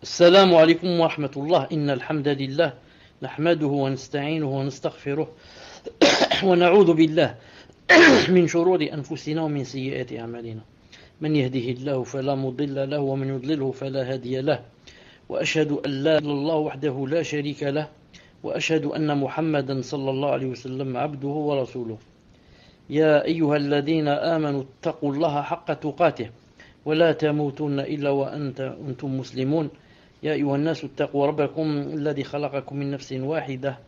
السلام عليكم ورحمة الله. إن الحمد لله نحمده ونستعينه ونستغفره ونعوذ بالله من شرور أنفسنا ومن سيئات أعمالنا. من يهده الله فلا مضل له ومن يضلله فلا هادي له، وأشهد أن لا إله إلا الله وحده لا شريك له، وأشهد أن محمدا صلى الله عليه وسلم عبده ورسوله. يا أيها الذين آمنوا اتقوا الله حق تقاته ولا تموتن إلا وأنتم مسلمون. يا أيها الناس اتقوا ربكم الذي خلقكم من نفس واحدة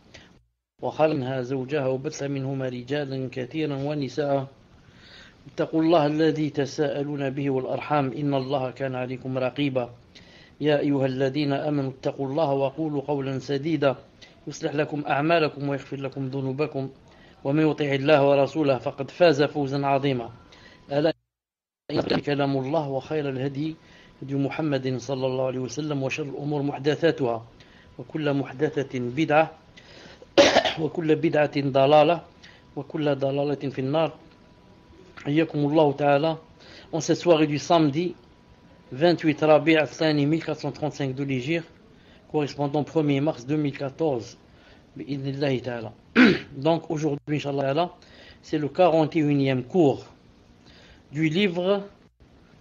وخلق منها زوجها وبث منهما رجالا كثيرا ونساء. اتقوا الله الذي تساءلون به والأرحام إن الله كان عليكم رقيبا. يا أيها الذين آمنوا اتقوا الله وقولوا قولا سديدا يصلح لكم أعمالكم ويغفر لكم ذنوبكم، ومن يطع الله ورسوله فقد فاز فوزا عظيما. ألا إن كلام الله وخير الهدي هدي محمد صلى الله عليه وسلم، وشر الأمور محدثاتها وكل محدثة بدعة وكل بدعة ضلالة وكل ضلالة في النار. حياكم الله تعالى. En cette soirée du samedi 28 Rabi' al-Thani 1435 de l'Hégire, correspondant 1er mars 2014, bi'idhnillahi ta'ala. Donc aujourd'hui, Inch'Allah, c'est le 41e cours du livre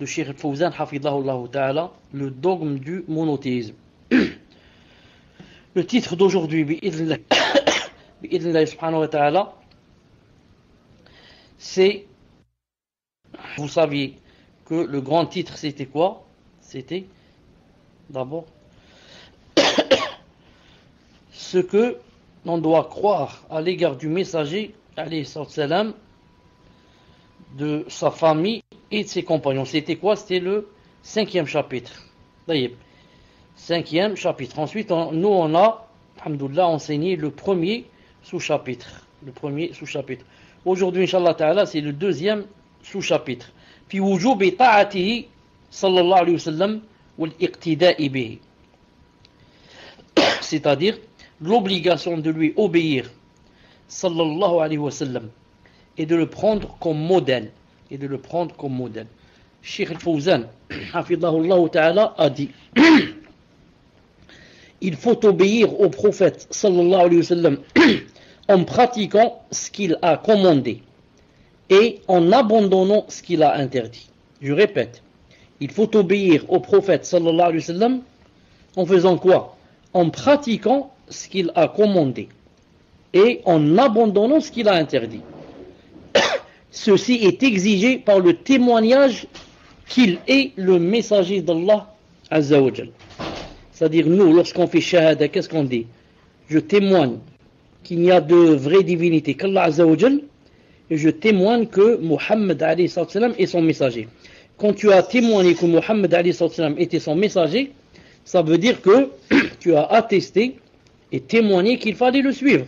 de Cheikh Al-Fawzan, hafidhahullah ta'ala, le dogme du monothéisme. Le titre d'aujourd'hui, bi'idhnillahi subhanahu wa ta'ala, c'est, vous saviez que le grand titre c'était quoi? C'était d'abord ce que l'on doit croire à l'égard du messager, alayhi salam, de sa famille et de ses compagnons. C'était quoi? C'était le 5e chapitre. D'ailleurs, 5e chapitre. Ensuite, nous on a, alhamdoulilah, enseigné le premier sous-chapitre. Le premier sous-chapitre. Aujourd'hui, Inch'Allah ta'ala, c'est le 2e sous-chapitre. Fi wujubi ta'atihi sallallahu alayhi wa sallam wal iqtida'i bihi. C'est-à-dire l'obligation de lui obéir sallallahu alayhi wa sallam et de le prendre comme modèle. Et de le prendre comme modèle. Cheikh Al-Fawzan, hafidhahullah ta'ala, a dit il faut obéir au prophète sallallahu alayhi wa sallam en pratiquant ce qu'il a commandé et en abandonnant ce qu'il a interdit. Je répète, il faut obéir au prophète sallallahu alayhi wa sallam en faisant quoi? En pratiquant ce qu'il a commandé et en abandonnant ce qu'il a interdit. Ceci est exigé par le témoignage qu'il est le messager d'Allah Azza wa Jal. C'est-à-dire nous, lorsqu'on fait shahada, qu'est-ce qu'on dit? Je témoigne qu'il n'y a de vraie divinité qu'Allah Azza wa Jal, et je témoigne que Muhammad alayhi salam est son messager. Quand tu as témoigné que Muhammad alayhi salam était son messager, ça veut dire que tu as attesté et témoigné qu'il fallait le suivre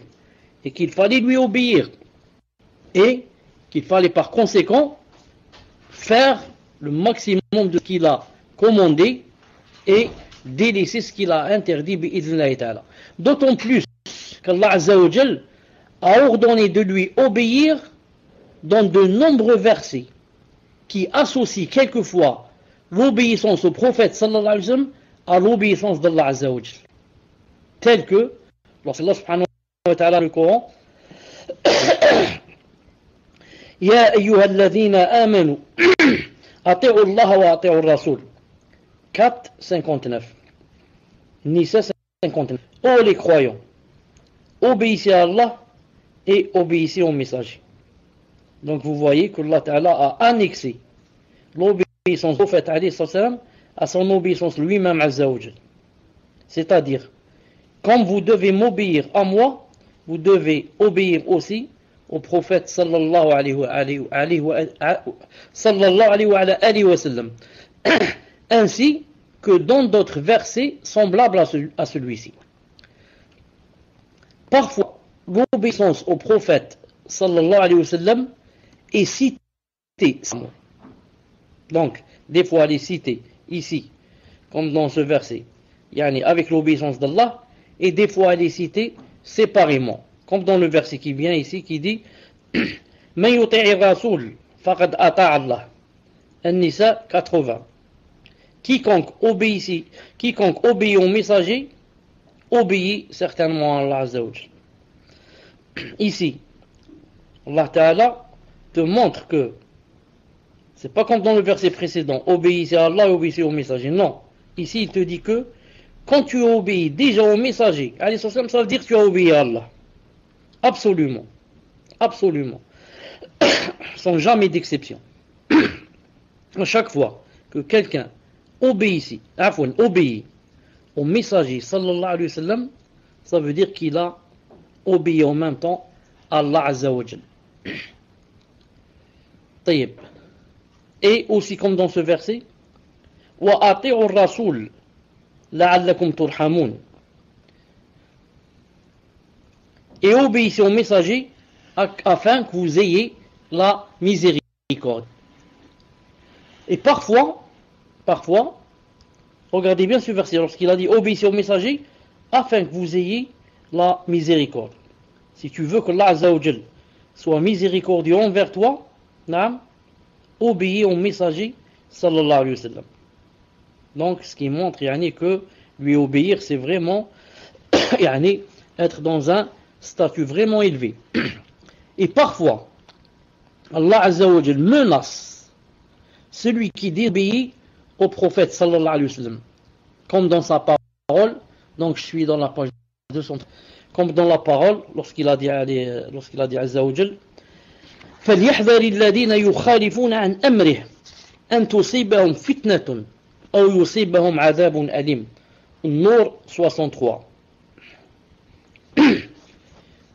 et qu'il fallait lui obéir et qu'il fallait par conséquent faire le maximum de ce qu'il a commandé et délaisser ce qu'il a interdit bi'idhnillahi ta'ala. D'autant plus qu'Allah Azza wa Jal a ordonné de lui obéir dans de nombreux versets qui associent quelquefois l'obéissance au prophète sallallahu alayhi wa sallam à l'obéissance d'Allah Azza wa Jal. Tel que lorsqu'Allah subhanahu wa ta'ala le Coran Ya ayyuhalladhina amanu ati'u Allah wa ati'u Rasul 4:59 Nisa 59. Ô les croyants, obéissez à Allah et obéissez au messager. Donc vous voyez que Allah Ta'ala a annexé l'obéissance au prophète alayhi salam à son obéissance lui-même Azza wa Jal. C'est-à-dire, comme vous devez m'obéir à moi, vous devez obéir aussi au prophète sallallahu alayhi wa sallam, ainsi que dans d'autres versets semblables à celui-ci. Parfois, l'obéissance au prophète sallallahu alayhi wa sallam est citée. Donc, des fois elle est citée ici, comme dans ce verset, yani avec l'obéissance d'Allah, et des fois elle est citée séparément, comme dans le verset qui vient ici, qui dit Man yuti'i rasoul faqad ata'a Allah. An-Nisa 80. quiconque obéit au messager, obéit certainement à Allah Azza wa Jal. Ici, Allah Ta'ala te montre que c'est pas comme dans le verset précédent, obéissez à Allah et obéissez au messager. Non. Ici, il te dit que quand tu obéis déjà au messager, ça veut dire que tu as obéi à Allah. Absolument. Absolument. Sans jamais d'exception. À chaque fois que quelqu'un obéit au messager sallallahu alayhi wa sallam, ça veut dire qu'il a obéi en même temps à Allah Azza wa Jal. طيب. Et aussi comme dans ce verset, وَأَطِيعُوا الرَّسُولَ لَعَلَّكُمْ تُرْحَمُونَ. Et obéissez au messager afin que vous ayez la miséricorde. Et parfois, regardez bien ce verset, lorsqu'il a dit obéissez au messager afin que vous ayez la miséricorde. Si tu veux que Allah Azza wa Jal soit miséricordieux envers toi, obéis au messager sallallahu alayhi wa sallam. Donc ce qui montre que lui obéir c'est vraiment être dans un statut vraiment élevé. Et parfois Allah Azza wa Jal menace celui qui désobéit au prophète sallallahu alayhi wa sallam, comme dans sa parole. Donc je suis dans la page 200, comme dans la parole lorsqu'il a dit Azza wa Jal فليحذر الذين يخالفون عن أمره أن تصيبهم فتنة أو يصيبهم عذاب أليم. Nour 63.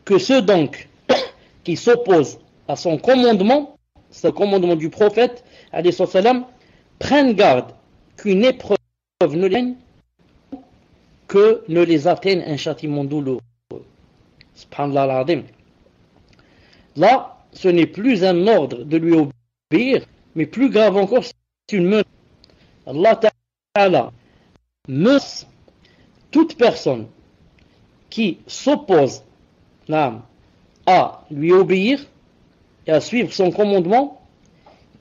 Que ceux donc qui s'opposent à son commandement, c'est le commandement du prophète alayhi salam, prennent garde qu'une épreuve que ne les atteigne un châtiment douloureux. Subhanallah al-Azim. Là, ce n'est plus un ordre de lui obéir, mais plus grave encore, c'est une menace. Allah Ta'ala menace toute personne qui s'oppose à lui obéir et à suivre son commandement,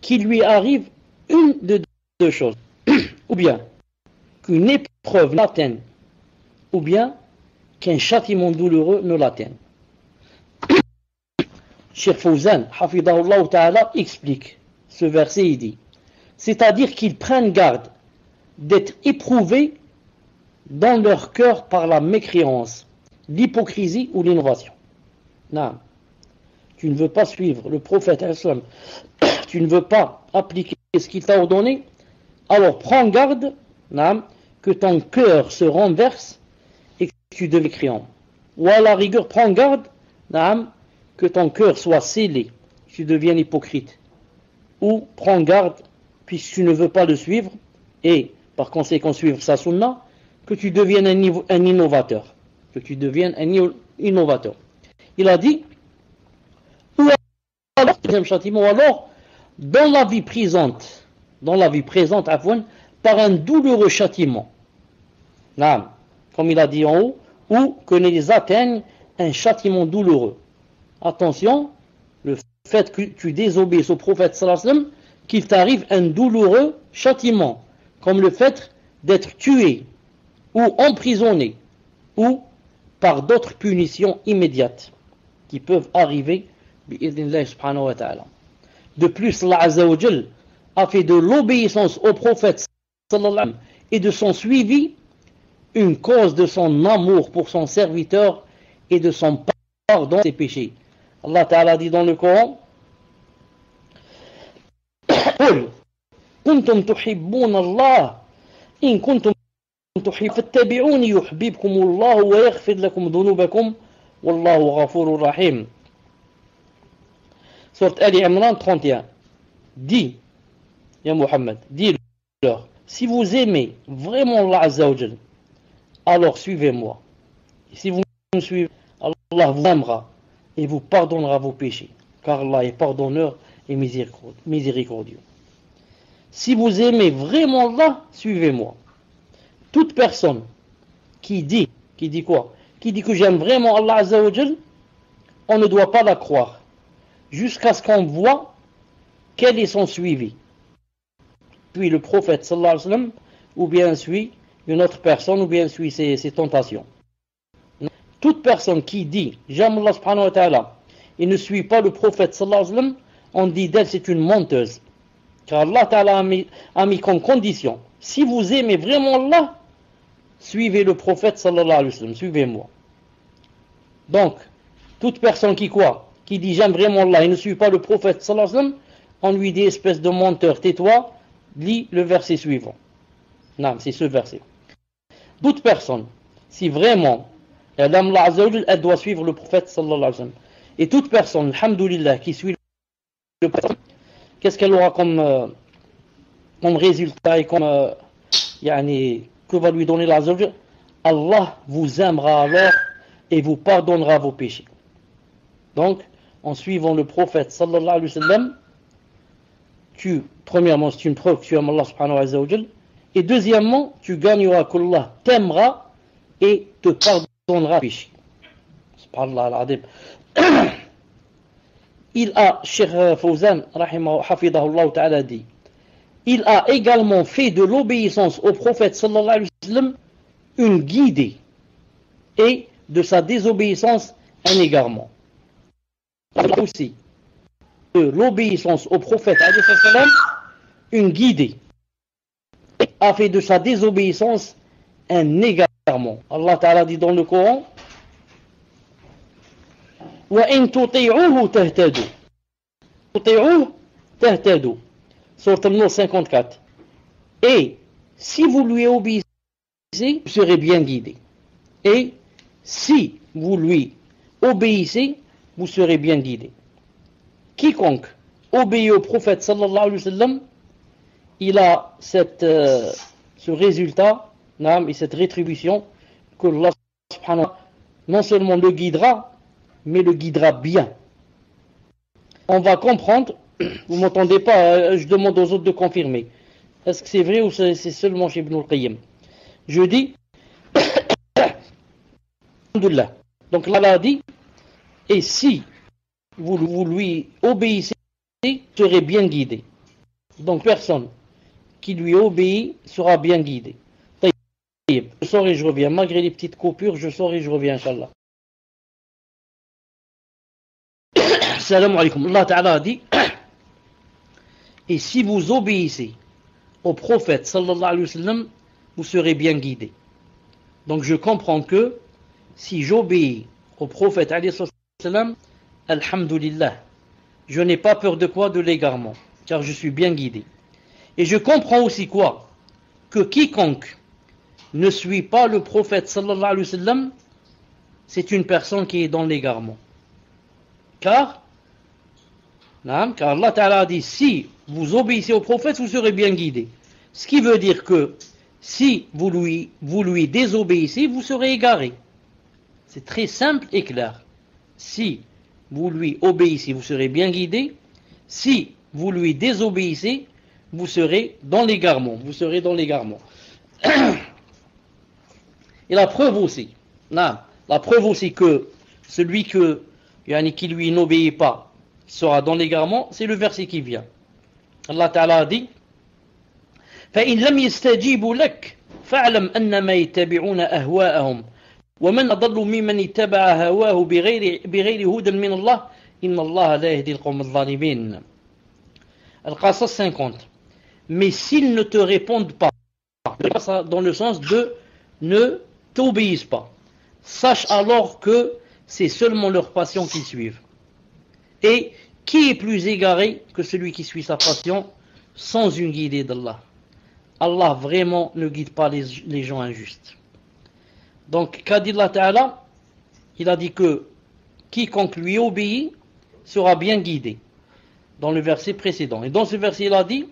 qu'il lui arrive une de deux choses. Ou bien qu'une épreuve l'atteigne, ou bien qu'un châtiment douloureux ne l'atteigne. Cheikh Fawzan, Hafidahullah Ta'ala, explique ce verset, il dit, c'est-à-dire qu'ils prennent garde d'être éprouvés dans leur cœur par la mécréance, l'hypocrisie ou l'innovation. Non. Tu ne veux pas suivre le prophète, tu ne veux pas appliquer ce qu'il t'a ordonné, alors prends garde que ton cœur se renverse et que tu deviens mécréant. Ou à la rigueur, prends garde que ton cœur soit scellé, que tu deviennes hypocrite. Ou prends garde, puisque tu ne veux pas le suivre, et par conséquent suivre sa sunna, que tu deviennes un innovateur. Que tu deviennes un innovateur. Il a dit, ou alors, deuxième châtiment, ou alors, dans la vie présente, par un douloureux châtiment. Là, comme il a dit en haut, ou que les atteigne un châtiment douloureux. Attention, le fait que tu désobéisses au prophète sallallahu alayhi wa sallam, qu'il t'arrive un douloureux châtiment, comme le fait d'être tué, ou emprisonné, ou par d'autres punitions immédiates, qui peuvent arriver, bi'idhnillah subhanahu wa ta'ala. De plus, Allah Azza wa Jal a fait de l'obéissance au prophète sallallahu alayhi wa sallam et de son suivi une cause de son amour pour son serviteur et de son pardon de ses péchés. Allah Ta'ala dit dans le Coran, قل كنتم تحبون الله إن كنتم تحبون فاتبعوني يحببكم الله ويغفر لكم ذنوبكم والله غفور رحيم. Sourate Ali Imran 31. Dis, ya Muhammad, dis-leur, si vous aimez vraiment Allah Azza wa Jal, alors suivez-moi. Et si vous me suivez, Allah vous aimera et vous pardonnera vos péchés, car Allah est pardonneur et miséricordieux. Si vous aimez vraiment Allah, suivez-moi. Toute personne qui dit quoi? Qui dit que j'aime vraiment Allah Azza wa Jal, on ne doit pas la croire, jusqu'à ce qu'on voit quel est son suivi. Puis le prophète sallallahu alayhi wa sallam ou bien suit une autre personne, ou bien suit ses tentations. Toute personne qui dit j'aime Allah subhanahu wa ta'ala et ne suit pas le prophète sallallahu alayhi wa sallam, on dit d'elle c'est une menteuse. Car Allah ta'ala a mis comme condition, si vous aimez vraiment Allah, suivez le prophète sallallahu alayhi wa sallam, suivez-moi. Donc, toute personne qui croit, qui dit j'aime vraiment Allah et ne suit pas le prophète sallallahu alayhi wa sallam, on lui dit espèce de menteur, tais-toi, lis le verset suivant. Non, c'est ce verset. Toute personne, si vraiment elle aime Allah Azza wa Jal, elle doit suivre le prophète sallallahu alayhi wa sallam. Et toute personne, alhamdoulilah, qui suit le prophète, qu'est-ce qu'elle aura comme résultat et comme que va lui donner Allah Azza wa Jal? Allah vous aimera alors et vous pardonnera vos péchés. Donc, en suivant le prophète sallallahu alayhi wa sallam, premièrement, c'est une preuve que tu aimes Allah subhanahu wa ta'ala, et deuxièmement, tu gagneras qu'Allah t'aimera et te pardonnera tes péchés. Subhanallah al-Adim. Il a, Cheikh Fawzan, hafidahullah ta'ala, dit, il a également fait de l'obéissance au prophète sallallahu alayhi wa sallam une guidée et de sa désobéissance un égarement. Aussi de l'obéissance au prophète alayhi salam une guidée a fait de sa désobéissance un égarement. Allah Ta'ala dit dans le Coran wa in tuti'uhu tahtadu. Tuti'uhu tahtadu. Sourate An-Nur 54. Et si vous lui obéissez, vous serez bien guidé. Et si vous lui obéissez, vous serez bien guidé. Quiconque obéit au prophète sallallahu alayhi wa sallam, il a ce résultat et cette rétribution que Allah subhanahu wa ta'ala non seulement le guidera, mais le guidera bien. On va comprendre, vous ne m'entendez pas, je demande aux autres de confirmer. Est-ce que c'est vrai ou c'est seulement chez Ibn al-Qayyim? Je dis, alhamdoulilah. Donc Allah a dit, et si vous lui obéissez, vous serez bien guidé. Donc personne qui lui obéit sera bien guidé. Je sors et je reviens. Malgré les petites coupures, je sors et je reviens, Inch'Allah. Salam alaikum. Allah Ta'ala a dit, et si vous obéissez au prophète sallallahu alayhi wa sallam, vous serez bien guidé. Donc je comprends que si j'obéis au prophète alayhi wa sallam, alhamdulillah, je n'ai pas peur de quoi? De l'égarement, car je suis bien guidé. Et je comprends aussi quoi? Que quiconque ne suit pas le prophète sallallahu alayhi wa sallam, c'est une personne qui est dans l'égarement. Car Allah Ta'ala a dit, si vous obéissez au prophète, vous serez bien guidé. Ce qui veut dire que si vous lui désobéissez, vous serez égaré. C'est très simple et clair. Si vous lui obéissez, vous serez bien guidé. Si vous lui désobéissez, vous serez dans l'égarement. Vous serez dans l'égarement. Et la preuve aussi, que celui qui lui n'obéit pas sera dans l'égarement, c'est le verset qui vient. Allah Ta'ala a dit, فَإِنْ لَمْ يَسْتَجِيبُوا لَكَ فَاعْلَمْ أَنَّمَا يَتَّبِعُونَ أَهْوَاءَهُمْ وَمَنْ أَضَلُّ مِمَّنِ اتَّبَعَ هَوَاهُ بِغَيْرِ هُدًى مِنَ اللَّهِ إِنَّ اللَّهَ لَا يَهْدِي الْقَوْمَ الظَّالِمِينَ. Al-Qasas 50. Mais s'ils ne te répondent pas, dans le sens de ne t'obéissent pas, sache alors que c'est seulement leur passion qu'ils suivent. Et qui est plus égaré que celui qui suit sa passion sans une guidée d'Allah? Allah vraiment ne guide pas les gens injustes. Donc, qu'a dit Allah Ta'ala? Il a dit que quiconque lui obéit sera bien guidé, dans le verset précédent. Et dans ce verset, il a dit,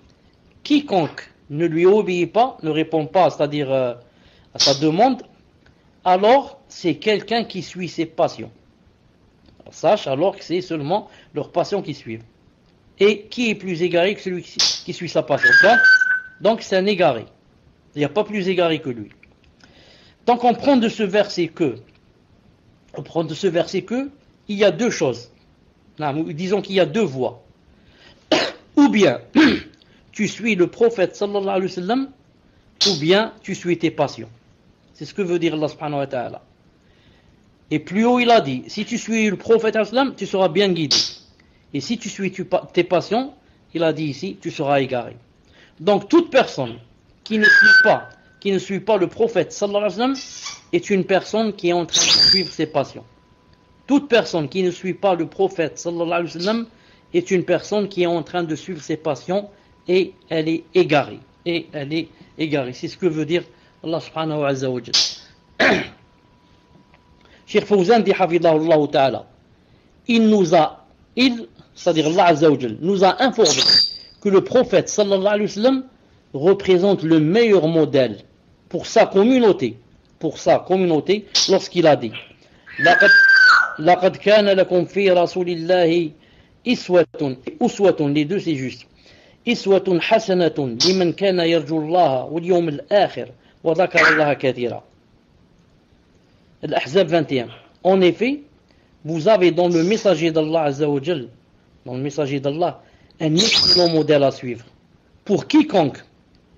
quiconque ne lui obéit pas, ne répond pas, c'est-à-dire à sa demande, alors c'est quelqu'un qui suit ses passions. Alors, sache alors que c'est seulement leurs passions qui suivent. Et qui est plus égaré que celui qui suit sa passion? Donc c'est un égaré. Il n'y a pas plus égaré que lui. Donc on prend de ce verset que, il y a deux choses. Disons qu'il y a deux voies. Ou bien, tu suis le prophète sallallahu alayhi wa sallam ou bien tu suis tes passions. C'est ce que veut dire Allah subhanahu wa ta'ala. Et plus haut il a dit, si tu suis le prophète sallam, tu seras bien guidé. Et si tu suis tes passions, il a dit ici, tu seras égaré. Donc toute personne qui ne suit pas le prophète sallallahu alayhi wa sallam est une personne qui est en train de suivre ses passions. Toute personne qui ne suit pas le prophète sallallahu alayhi wa sallam est une personne qui est en train de suivre ses passions et elle est égarée. C'est ce que veut dire Allah subhanahu wa ta'ala. Cheikh Fawzan dit hafidahullah ta'ala, c'est-à-dire Allah azza wa jalla, nous a informé que le prophète sallallahu alayhi wa sallam représente le meilleur modèle pour sa communauté lorsqu'il a dit لقد كان لكم في رسول الله أسوة les deux c'est juste أسوة حسنة لمن كان يرجو الله واليوم الآخر وذكر الله كثيرا. Al-Ahzab 21. En effet, vous avez dans le messager d'Allah azza wa jalla, dans le messager d'Allah, un excellent modèle à suivre pour quiconque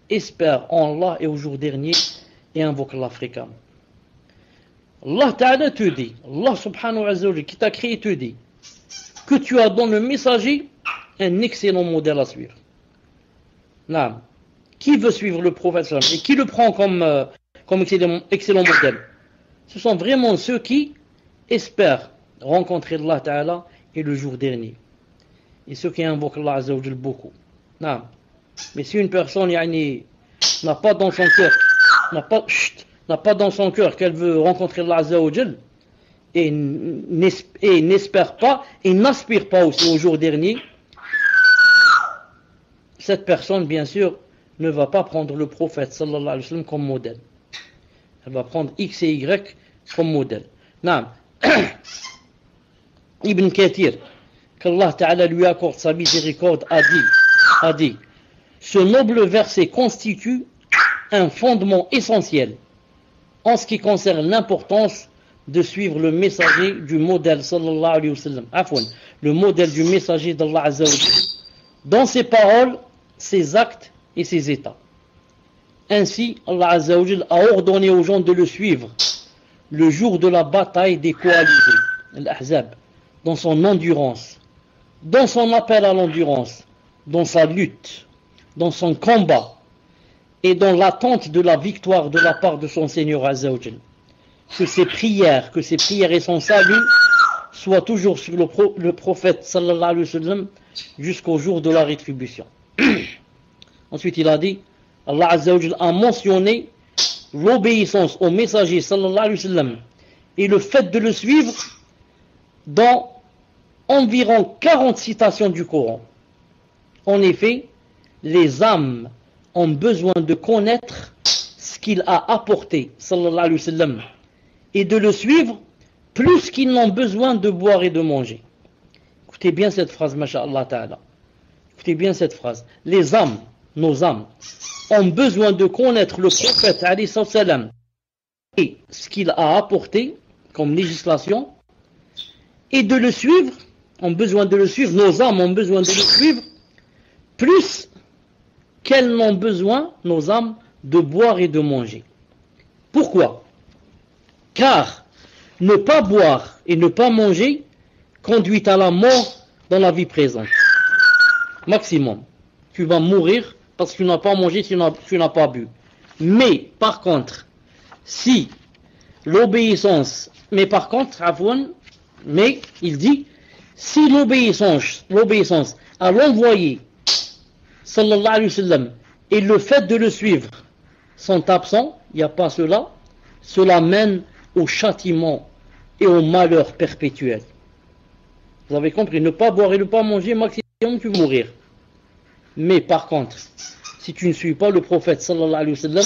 espère en Allah et au jour dernier et invoque Allah fréquemment. Allah Ta'ala te dit, Allah subhanahu wa ta'ala qui t'a créé te dit que tu as dans le messager un excellent modèle à suivre. Non. Qui veut suivre le prophète et qui le prend comme excellent modèle? Ce sont vraiment ceux qui espèrent rencontrer Allah Ta'ala et le jour dernier. Et ceux qui invoquent Allah Azza wa Jal beaucoup. Non. Mais si une personne n'a pas dans son cœur qu'elle veut rencontrer Allah Azza wa Jal et n'espère pas et n'aspire pas aussi au jour dernier, cette personne bien sûr ne va pas prendre le prophète sallallahu alayhi wa sallam comme modèle. Elle va prendre X et Y comme modèle. Non. Ibn Kathir, qu'Allah Ta'ala lui accorde sa miséricorde, a dit ce noble verset constitue un fondement essentiel en ce qui concerne l'importance de suivre le messager du modèle sallallahu alayhi wa sallam. Le modèle du messager d'Allah Azza wa Jalla dans ses paroles, ses actes et ses états. Ainsi, Allah Azza wa Jalla a ordonné aux gens de le suivre le jour de la bataille des coalisés, l'Ahzab, dans son endurance, dans son appel à l'endurance, dans sa lutte, dans son combat et dans l'attente de la victoire de la part de son Seigneur Azza wa Jalla. Que ses prières et son salut soient toujours sur le prophète sallallahu alayhi wa sallam jusqu'au jour de la rétribution. Ensuite il a dit, Allah Azza wa Jalla a mentionné l'obéissance au messager sallallahu alayhi wa sallam et le fait de le suivre dans environ 40 citations du Coran. En effet, les âmes ont besoin de connaître ce qu'il a apporté sallallahu alayhi wa sallam et de le suivre plus qu'ils n'ont besoin de boire et de manger. Écoutez bien cette phrase, masha'Allah ta'ala. Écoutez bien cette phrase. Les âmes, nos âmes, ont besoin de connaître le prophète alayhi salam et ce qu'il a apporté comme législation et de le suivre, ont besoin de le suivre, nos âmes ont besoin de le suivre plus qu'elles n'ont besoin, nos âmes, de boire et de manger. Pourquoi? Car ne pas boire et ne pas manger conduit à la mort dans la vie présente. Maximum. Tu vas mourir parce que tu n'as pas mangé, tu n'as pas bu. Mais par contre, si l'obéissance, mais il dit, si l'obéissance à l'envoyé sallallahu alayhi wa sallam et le fait de le suivre sont absents, il n'y a pas cela mène au châtiment et au malheur perpétuel. Vous avez compris, ne pas boire et ne pas manger, maximum tu vas mourir. Mais par contre, si tu ne suis pas le prophète sallallahu alayhi wa sallam,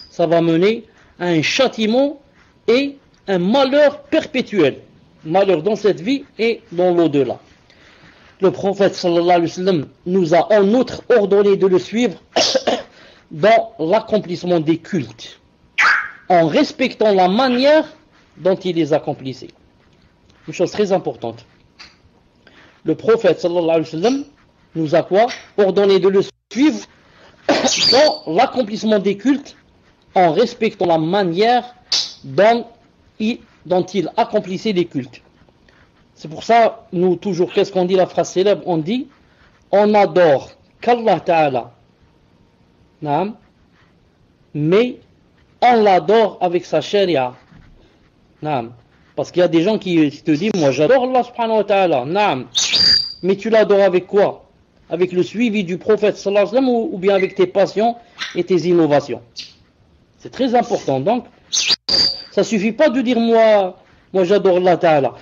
ça va mener à un châtiment et un malheur perpétuel. Malheur dans cette vie et dans l'au-delà. Le prophète sallallahu alayhi wa sallam nous a en outre ordonné de le suivre dans l'accomplissement des cultes, en respectant la manière dont il les accomplissait. Une chose très importante. Le prophète sallallahu alayhi wa sallam nous a quoi? Ordonné de le suivre dans l'accomplissement des cultes en respectant la manière dont il accomplissait les cultes. C'est pour ça, nous toujours, qu'est-ce qu'on dit, la phrase célèbre, on dit, on adore qu'Allah Ta'ala, mais on l'adore avec sa charia. Parce qu'il y a des gens qui te disent, moi j'adore Allah subhanahu wa ta'ala, mais tu l'adores avec quoi? Avec le suivi du prophète sallallahu alayhi wa sallam ou bien avec tes passions et tes innovations? C'est très important. Donc, ça suffit pas de dire moi j'adore Allah ta'ala.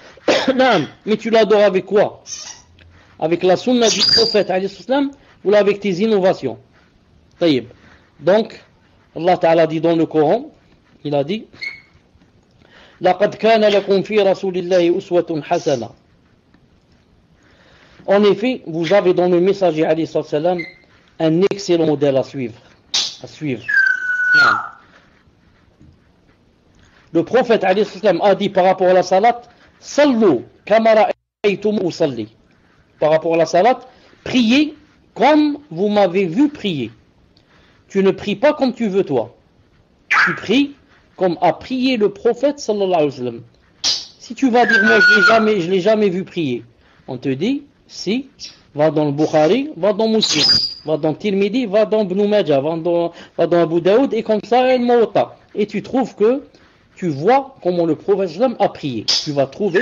Mais tu l'adores avec quoi? Avec la sunna du prophète alayhi salam ou là avec tes innovations? Taïb. Donc, Allah ta'ala dit dans le Coran, il a dit لَقَدْ كَانَ لَكُمْ فِي رَسُولِ اللَّهِ أُسْوَةٌ حَسَنَةٌ. En effet, vous avez dans le messager alayhi salam un excellent modèle à suivre. Le prophète alayhi salam a dit par rapport à la salat, Sallu kama ra'aytum usalli. Par rapport à la salat, priez comme vous m'avez vu prier. Tu ne pries pas comme tu veux toi. Tu pries comme a prié le prophète sallallahu alayhi wa sallam. Si tu vas dire moi je l'ai jamais vu prier, on te dit si, va dans le Bukhari, va dans Muslim, va dans Tirmidhi, va dans Ibn Majah, va dans Abu Daoud et comme ça el Muwatta. Et tu trouves que tu vois comment le prophète sallam a prié. Tu vas trouver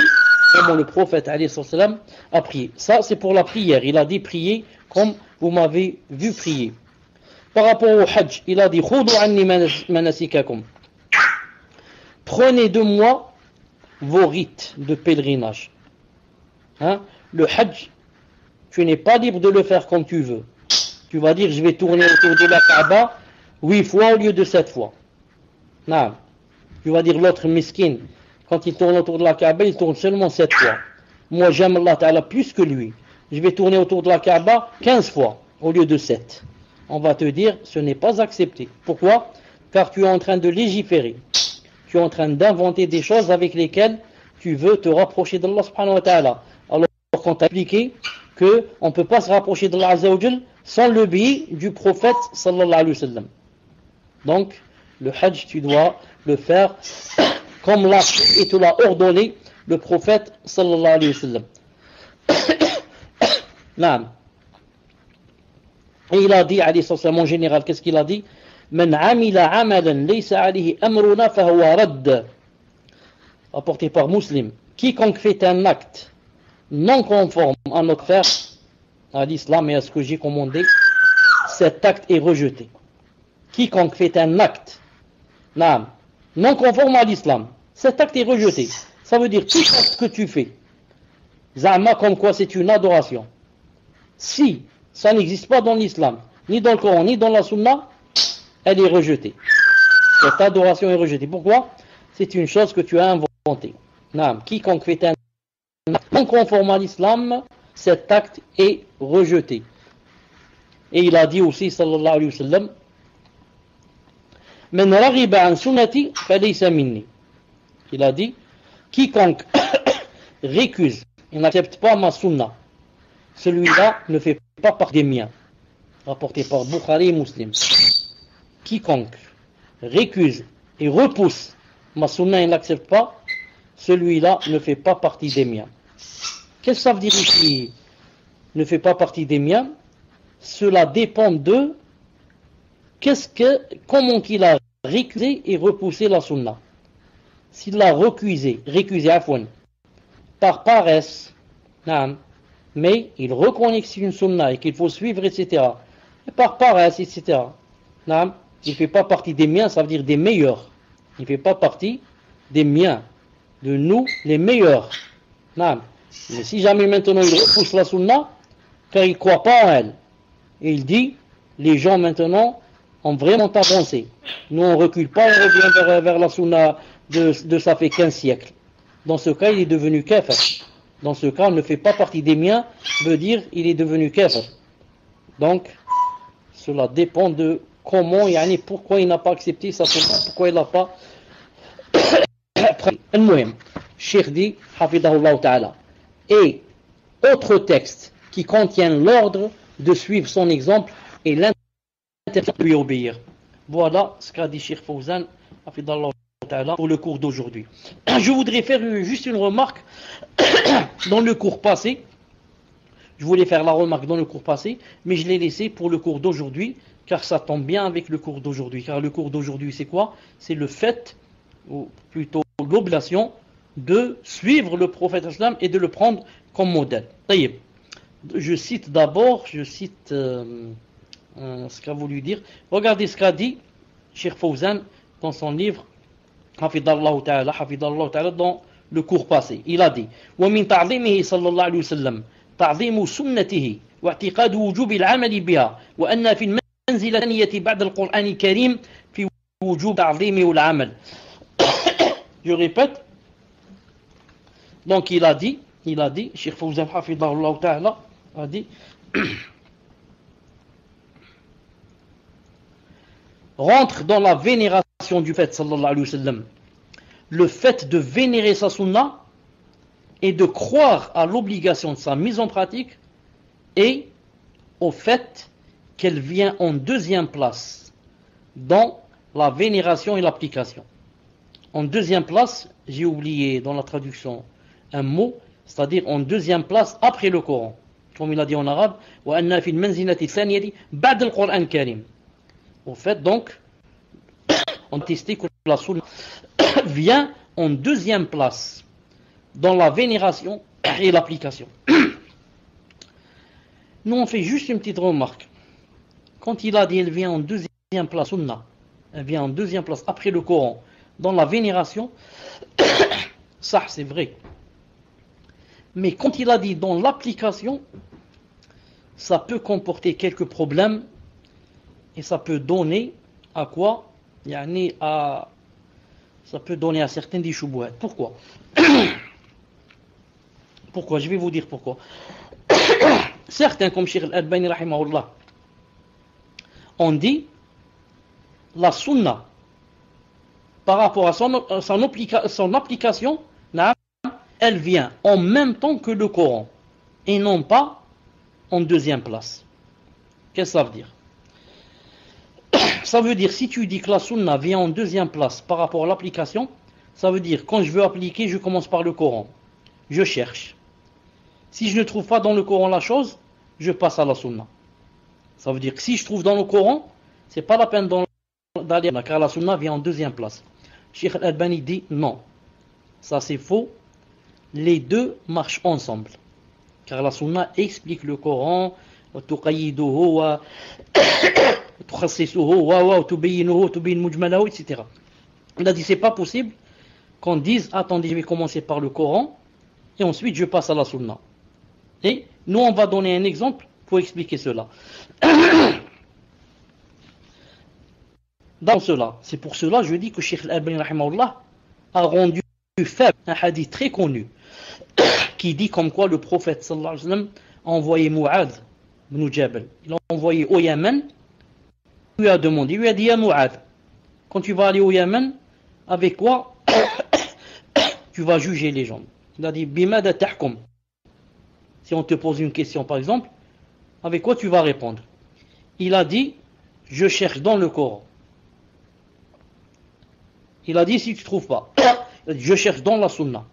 comment le prophète alayhi salam a prié. Ça c'est pour la prière. Il a dit prier comme vous m'avez vu prier. Par rapport au Hajj, il a dit Khudu anni manasikakum. Prenez de moi vos rites de pèlerinage. Le Hajj, tu n'es pas libre de le faire comme tu veux. Tu vas dire je vais tourner autour de la Kaaba 8 fois au lieu de 7 fois. Non. Tu vas dire l'autre miskin, quand il tourne autour de la Kaaba, il tourne seulement 7 fois. Moi j'aime Allah Ta'ala plus que lui. Je vais tourner autour de la Kaaba 15 fois au lieu de 7. On va te dire ce n'est pas accepté. Pourquoi? Car tu es en train de légiférer. Tu es en train d'inventer des choses avec lesquelles tu veux te rapprocher d'Allah subhanahu wa ta'ala. Alors qu'on t'a expliqué qu'on ne peut pas se rapprocher d'Allah azza wa jal sans le biais du prophète sallallahu alayhi wa sallam. Donc le Hajj tu dois le faire comme l'a fait et te l'a ordonné le prophète sallallahu alayhi wa sallam. Naam. Et il a dit alayhi sallam en général, qu'est-ce qu'il a dit? Man amila amalan laysa alayhi amruna fahuwa radd. Apporté par Muslim. Quiconque fait un acte non conforme à notre faire, à l'islam et à ce que j'ai commandé, cet acte est rejeté. Quiconque fait un acte non conforme à l'islam, cet acte est rejeté. Ça veut dire tout acte que tu fais, zama comme quoi c'est une adoration. Si ça n'existe pas dans l'islam, ni dans le Coran, ni dans la Sunna, elle est rejetée. Cette adoration est rejetée. Pourquoi? C'est une chose que tu as inventée. Quiconque fait un acte non conforme à l'islam, cet acte est rejeté. Et il a dit aussi, sallallahu alayhi wa sallam, Men raghiba an sunnati falaysa minni. Il a dit, quiconque récuse et n'accepte pas ma sunna, celui-là ne fait pas partie des miens. Rapporté par Bukhari et Muslim. Quiconque récuse et repousse ma sunna et n'accepte pas, celui-là ne fait pas partie des miens. Qu'est-ce que ça veut dire ici? Ne fait pas partie des miens? Cela dépend de comment il a récusé et repoussé la sunna. S'il l'a récusé par paresse, mais il reconnaît que c'est une sunna et qu'il faut suivre, etc. Et par paresse, etc. Il ne fait pas partie des miens, ça veut dire des meilleurs. Il ne fait pas partie des miens, de nous, les meilleurs. Mais si jamais maintenant il repousse la sunna, car il ne croit pas en elle, et il dit, les gens maintenant ont vraiment avancé. Nous on ne recule pas, on revient vers la sunna de ça fait 15 siècles. Dans ce cas, il est devenu kafir. Dans ce cas, on ne fait pas partie des miens, veut dire il est devenu kafir. Donc, cela dépend de comment, pourquoi il n'a pas accepté sa sunna, pourquoi il n'a pas pris. Al-Muhim, Cheikh dit, hafidahullah ta'ala. Et autre texte qui contient l'ordre de suivre son exemple et l'interdiction de lui obéir. Voilà ce qu'a dit Cheikh Fawzan pour le cours d'aujourd'hui. Je voudrais faire juste une remarque dans le cours passé. Je voulais faire la remarque dans le cours passé, mais je l'ai laissé pour le cours d'aujourd'hui, car ça tombe bien avec le cours d'aujourd'hui. Car le cours d'aujourd'hui, c'est quoi? C'est le fait, ou plutôt l'obligation, de suivre le prophète islam et de le prendre comme modèle. Je cite d'abord, ce qu'a voulu dire. Regardez ce qu'a dit Cheikh Fawzan dans son livre Hafidallahu ta'ala dans le cours passé. Il a dit وَمِنْ تَعْظِيمِهِ صلى الله عليه وسلم تعظيم سنته واعتقاد وجوب العمل بها وأن في المنزلة الثانية بعد القرآن الكريم في وجوب تعظيمه والعمل. Je répète. Donc il a dit, Cheikh Fawzan Hafidallahu ta'ala a dit rentre dans la vénération du fait sallallahu alayhi wa sallam le fait de vénérer sa sunna et de croire à l'obligation de sa mise en pratique et au fait qu'elle vient en deuxième place dans la vénération et l'application. En deuxième place, j'ai oublié dans la traduction un mot, c'est-à-dire en deuxième place après le Coran. Comme il a dit en arabe, وَأَنَّا فِي الْمَنْزِلَةِ الثَّانِيَةِ بَعْدَ الْقُرْآنِ الْكَرِيمِ. Au fait, donc, on testait que la sunna vient en deuxième place dans la vénération et l'application. Nous, on fait juste une petite remarque. Quand il a dit elle vient en deuxième place, sunna, elle vient en deuxième place après le Coran, dans la vénération, ça c'est vrai. Mais quand il a dit dans l'application, ça peut comporter quelques problèmes et ça peut donner à quoi? Ça peut donner à certains des choubouhats. Pourquoi? Pourquoi? Je vais vous dire pourquoi. Certains, comme Cheikh Al-Albani rahimahullah, ont dit la sunna par rapport à son application, elle vient en même temps que le Coran et non pas en deuxième place. Qu'est-ce que ça veut dire? Ça veut dire, si tu dis que la sunna vient en deuxième place par rapport à l'application, ça veut dire, quand je veux appliquer, je commence par le Coran. Je cherche. Si je ne trouve pas dans le Coran la chose, je passe à la sunna. Ça veut dire que si je trouve dans le Coran, c'est pas la peine d'aller, car la sunna vient en deuxième place. Cheikh Al-Albani dit non. Ça c'est faux. Les deux marchent ensemble. Car la sunna explique le Coran, etc. Il a dit c'est pas possible qu'on dise attendez, je vais commencer par le Coran et ensuite je passe à la sunna. Et nous on va donner un exemple pour expliquer cela. Dans cela, c'est pour cela je dis que Cheikh Al-Albani rahimahullah a rendu faible un hadith très connu qui dit comme quoi le prophète sallallahu alayhi wa sallam a envoyé Mu'adh ibn Jabal. Il l'a envoyé au Yémen. Il lui a demandé, il lui a dit à Mu'adh, quand tu vas aller au Yémen, avec quoi tu vas juger les gens? Il a dit bimada tahkum. Si on te pose une question par exemple, avec quoi tu vas répondre? Il a dit je cherche dans le Coran. Il a dit si tu ne trouves pas, il a dit, je cherche dans la sunna.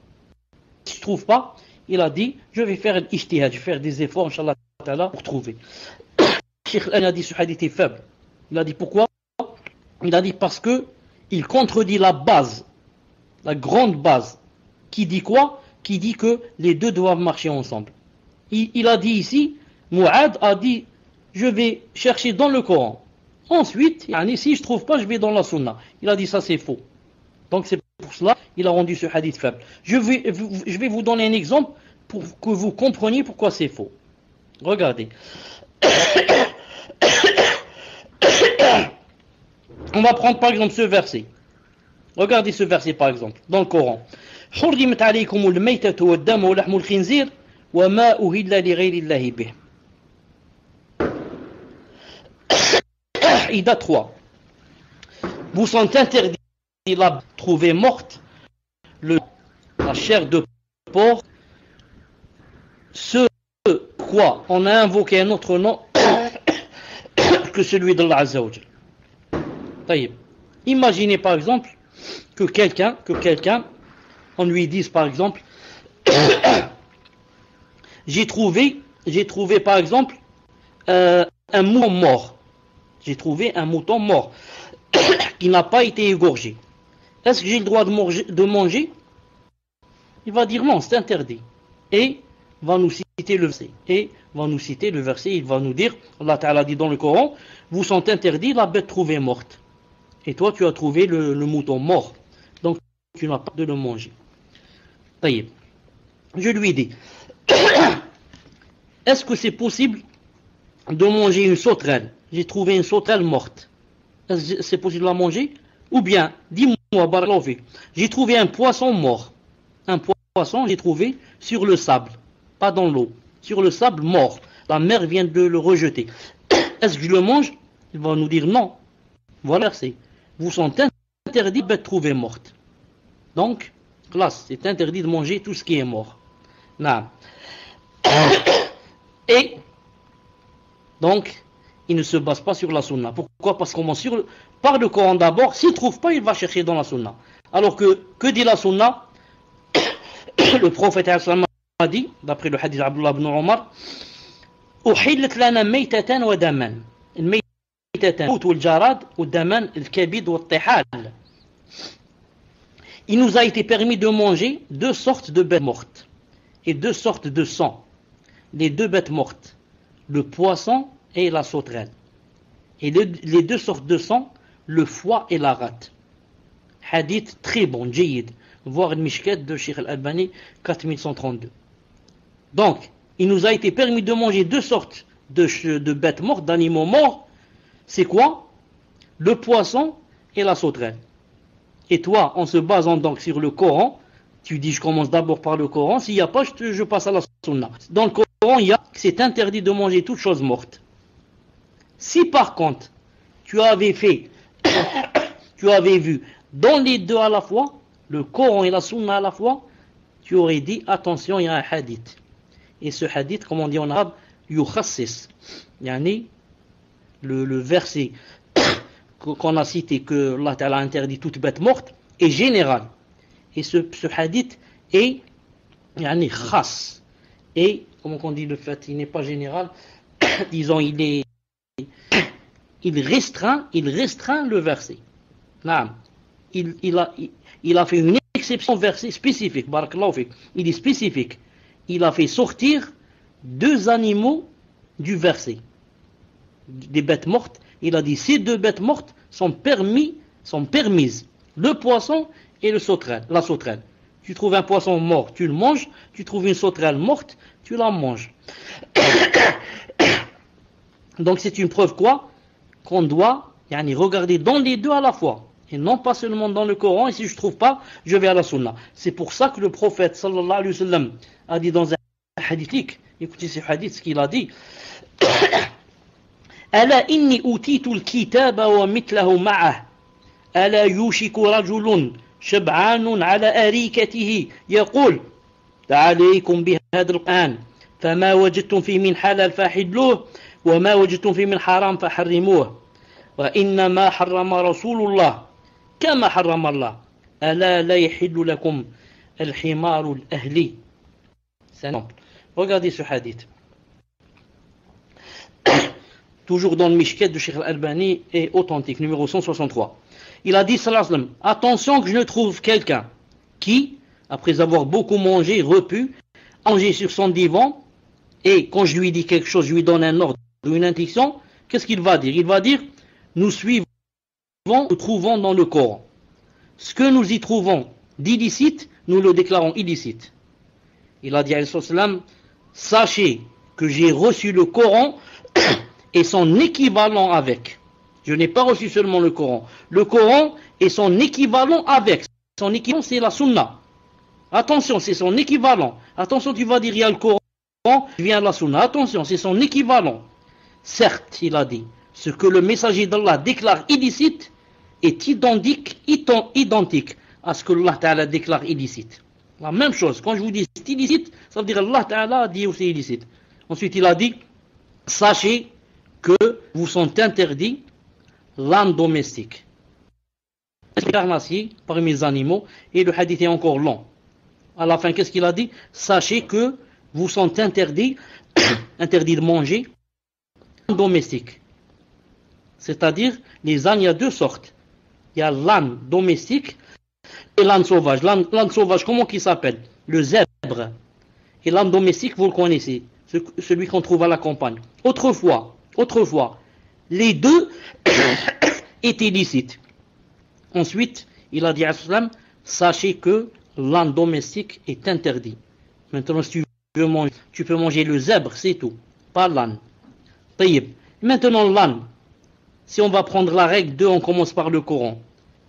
Si tu ne trouves pas, il a dit je vais faire l'ijtihad, je vais faire des efforts inchallah ta'ala pour trouver. Cheikh Al-Albani a dit ce hadith est faible. Il a dit pourquoi? Il a dit parce que il contredit la base, la grande base, qui dit quoi? Qui dit que les deux doivent marcher ensemble. Il a dit ici, Mu'adh a dit je vais chercher dans le Coran. Ensuite, si je ne trouve pas, je vais dans la sunna. Il a dit ça c'est faux. Donc c'est pour cela qu'il a rendu ce hadith faible. Je vais vous donner un exemple pour que vous compreniez pourquoi c'est faux. Regardez. On va prendre par exemple ce verset. Regardez ce verset par exemple dans le Coran. حرمت عليكم الميتة والدم ولحم الخنزير وما أهل لغير الله به. Ida 3. Vous sont interdits la trouver morte la chair de porc, ce quoi on a invoqué un autre nom que celui d'Allah Azza wa Jal. طيب. Imaginez par exemple que quelqu'un, on lui dise par exemple, j'ai trouvé par exemple un mouton mort. J'ai trouvé un mouton mort qui n'a pas été égorgé. Est-ce que j'ai le droit de manger? Il va dire non, c'est interdit. Et va nous citer le verset. Il va nous dire, Allah Ta'ala dit dans le Coran, vous sont interdits la bête trouvée morte. Et toi, tu as trouvé le mouton mort. Donc, tu n'as pas de le manger. Taïb. Je lui dis, est-ce que c'est possible de manger une sauterelle? J'ai trouvé une sauterelle morte. Est-ce que c'est possible de la manger? Ou bien, dis-moi, Barakallahu, j'ai trouvé un poisson mort. Un poisson, j'ai trouvé sur le sable, pas dans l'eau. Sur le sable mort. La mer vient de le rejeter. Est-ce que je le mange? Il va nous dire non. Voilà, c'est. Vous sont interdits d'être trouvés mortes. Donc, classe, c'est interdit de manger tout ce qui est mort. Non. Et, donc, il ne se base pas sur la sunna. Pourquoi? Parce qu'on commence par le Coran d'abord. S'il ne trouve pas, il va chercher dans la sunna. Alors que dit la sunna? Le prophète a dit, d'après le hadith d'Abdullah ibn Omar, أحلت لنا ميتة ودما. الميتة الموت والجراد والدمان الكبد والطحال. Il nous a été permis de manger deux sortes de bêtes mortes et deux sortes de sang. Les deux bêtes mortes, le poisson et la sauterelle. Et les deux sortes de sang, le foie et la rate. Hadith très bon, jayid. Voir le Mishkat de Cheikh Al-Albani 4132. Donc, il nous a été permis de manger deux sortes de bêtes mortes, d'animaux morts. C'est quoi? Le poisson et la sauterelle. Et toi, en se basant donc sur le Coran, tu dis je commence d'abord par le Coran, s'il n'y a pas, je passe à la sunna. Dans le Coran, il y a que c'est interdit de manger toute chose morte. Si par contre, tu avais vu dans les deux à la fois, le Coran et la sunna à la fois, tu aurais dit attention, il y a un hadith. Et ce hadith, comme on dit en arabe, yukhassis. Yani, le verset qu'on a cité, que Allah Ta'ala interdit toute bête morte, est général. Et ce hadith est yani, khas. Et, comment on dit le fait, il n'est pas général, disons, il restreint le verset. Il a fait une exception verset spécifique. Barakallahu fik. Il est spécifique. Il a fait sortir deux animaux du verset. Des bêtes mortes. Il a dit ces deux bêtes mortes sont permises. Le poisson et la sauterelle. Tu trouves un poisson mort, tu le manges. Tu trouves une sauterelle morte, tu la manges. Donc c'est une preuve quoi? Qu'on doit regarder dans les deux à la fois. Et non pas seulement dans le Coran, et si je ne trouve pas, je vais à la Sunna. C'est pour ça que le prophète sallallahu alayhi wa sallam a dit dans un hadith, écoutez ce hadith, ce qu'il a dit, ألا إني أوتيت الكتاب ومثله معه ألا يوشك رجل شبعان على أريكته يقول عليكم بهذا القرآن فما وجدتم فيه من حلال فحلوه وما وجدتم فيه من حرام فحرموه وإنما حرم رسول الله كما حرم الله ألا لا يحل لكم الحمار الأهلي. Regardez ce hadith. Toujours dans le Mishkat de Cheikh Al-Albani et authentique, numéro 163. Il a dit, sallallahu alayhi wa sallam, attention que je ne trouve quelqu'un qui, après avoir beaucoup mangé, repu, mangé sur son divan, et quand je lui dis quelque chose, je lui donne un ordre ou une indication, qu'est-ce qu'il va dire? Il va dire, nous trouvons dans le Coran. Ce que nous y trouvons d'illicite, nous le déclarons illicite. Il a dit, alayhi salam, sachez que j'ai reçu le Coran et son équivalent avec. Je n'ai pas reçu seulement le Coran. Le Coran et son équivalent avec. Son équivalent, c'est la Sunna. Attention, c'est son équivalent. Attention, tu vas dire, il y a le Coran, il vient la Sunna. Attention, c'est son équivalent. Certes, il a dit, ce que le messager d'Allah déclare illicite est identique à ce que Allah Ta'ala déclare illicite. La même chose. Quand je vous dis c'est illicite, ça veut dire Allah Ta'ala a dit aussi illicite. Ensuite, il a dit, sachez que vous sont interdits l'âne domestique. carnassiers parmi les animaux, et le hadith est encore long. À la fin, qu'est-ce qu'il a dit? Sachez que vous sont interdits de manger domestique. C'est-à-dire, les ânes, il y a deux sortes. Il y a l'âne domestique et l'âne sauvage. L'âne sauvage, comment il s'appelle? Le zèbre. Et l'âne domestique, vous le connaissez, celui qu'on trouve à la campagne. Autrefois, les deux étaient licites. Ensuite, il a dit à l'islam, sachez que l'âne domestique est interdit. Maintenant, si tu veux manger, tu peux manger le zèbre, c'est tout, pas l'âne. Maintenant, l'âne, si on va prendre la règle 2, on commence par le Coran.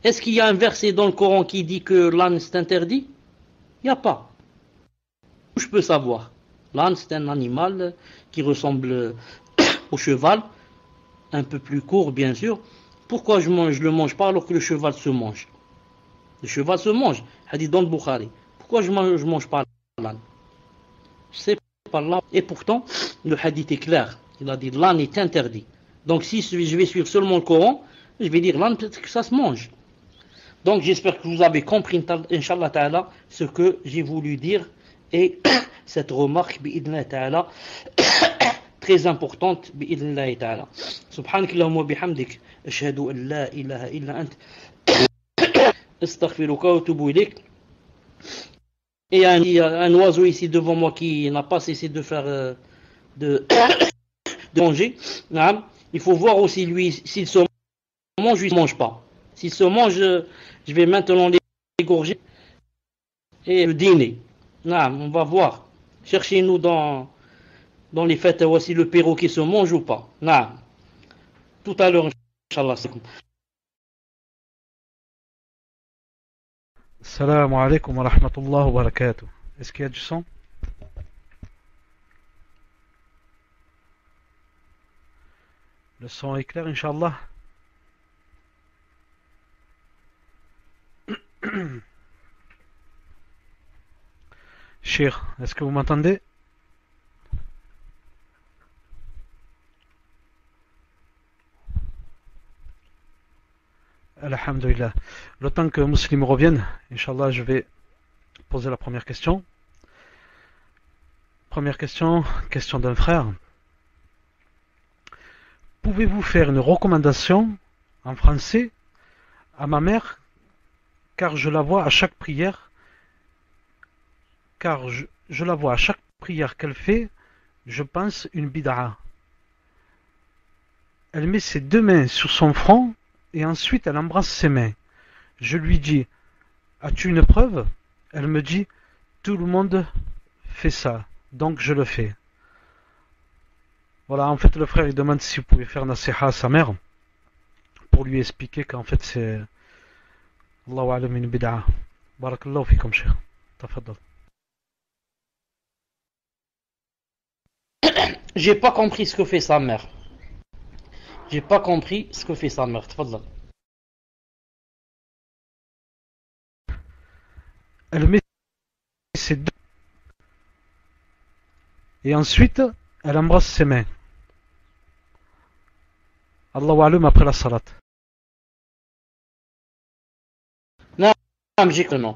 Est-ce qu'il y a un verset dans le Coran qui dit que l'âne c'est interdit? Il n'y a pas. Je peux savoir. L'âne, c'est un animal qui ressemble au cheval, un peu plus court, bien sûr. Pourquoi je le mange pas alors que le cheval se mange? Le cheval se mange, hadith dans le Bukhari. Pourquoi je mange pas l'âne? C'est pas l'âne. Et pourtant, le hadith est clair. Il a dit l'âne est interdit. Donc si je vais suivre seulement le Coran, je vais dire l'âne, peut-être que ça se mange. Donc j'espère que vous avez compris, Inch'Allah Ta'ala, ce que j'ai voulu dire. Et cette remarque, bi'idhnillah ta'ala, très importante, bi'idhnillah ta'ala. Subhanakallahumma wa bihamdik, ashhadu an la ilaha illa ant, astaghfiruka wa atubu ilayk. Et il y a un oiseau ici devant moi qui n'a pas cessé de faire de manger. Il faut voir aussi lui, s'il se mange, il ne se mange pas. S'il se mange, je vais maintenant l'égorger et le dîner. On va voir. Cherchez-nous dans les fêtes, voici le perroquet se mange ou pas. Tout à l'heure, Inch'Allah. Salam alaikum wa rahmatullahi wa barakatuh. Est-ce qu'il y a du son? Le son est clair, Inch'Allah. Cheikh, est-ce que vous m'entendez? Alhamdulillah. Le temps que Muslim revienne, Inch'Allah, je vais poser la première question. Première question, question d'un frère. Pouvez-vous faire une recommandation en français à ma mère, car je la vois à chaque prière, je la vois à chaque prière qu'elle fait, je pense une bid'a. Elle met ses deux mains sur son front et ensuite elle embrasse ses mains. Je lui dis, as-tu une preuve? Elle me dit, tout le monde fait ça, donc je le fais. Voilà, en fait le frère il demande si vous pouvez faire nasiha à sa mère pour lui expliquer qu'en fait c'est Allahu a'lam une bid'a. Barakallahu fikum cheikh. Tafaddal. J'ai pas compris ce que fait sa mère. J'ai pas compris ce que fait sa mère. Tafaddal. Elle met ses deux et ensuite elle embrasse ses mains. Allahu a'lam après la salat. Non, j'ai que non.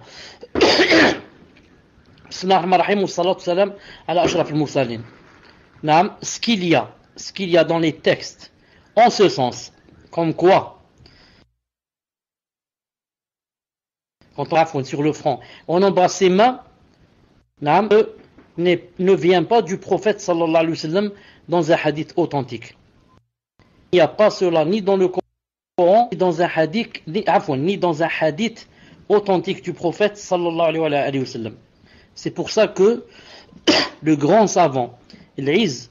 Bismillahir-Rahmanir-Rahim wa salatu salam ala ashraf al-mursalin. Ce qu'il y a dans les textes en ce sens, comme quoi quand on affronte sur le front, on embrasse ses mains, ne vient pas du prophète sallallahu alayhi wa sallam dans un hadith authentique. Il n'y a pas cela ni dans le Coran, ni dans un hadith, ni dans un hadith authentique du prophète sallallahu alayhi wa sallam. C'est pour ça que le grand savant, l'Iz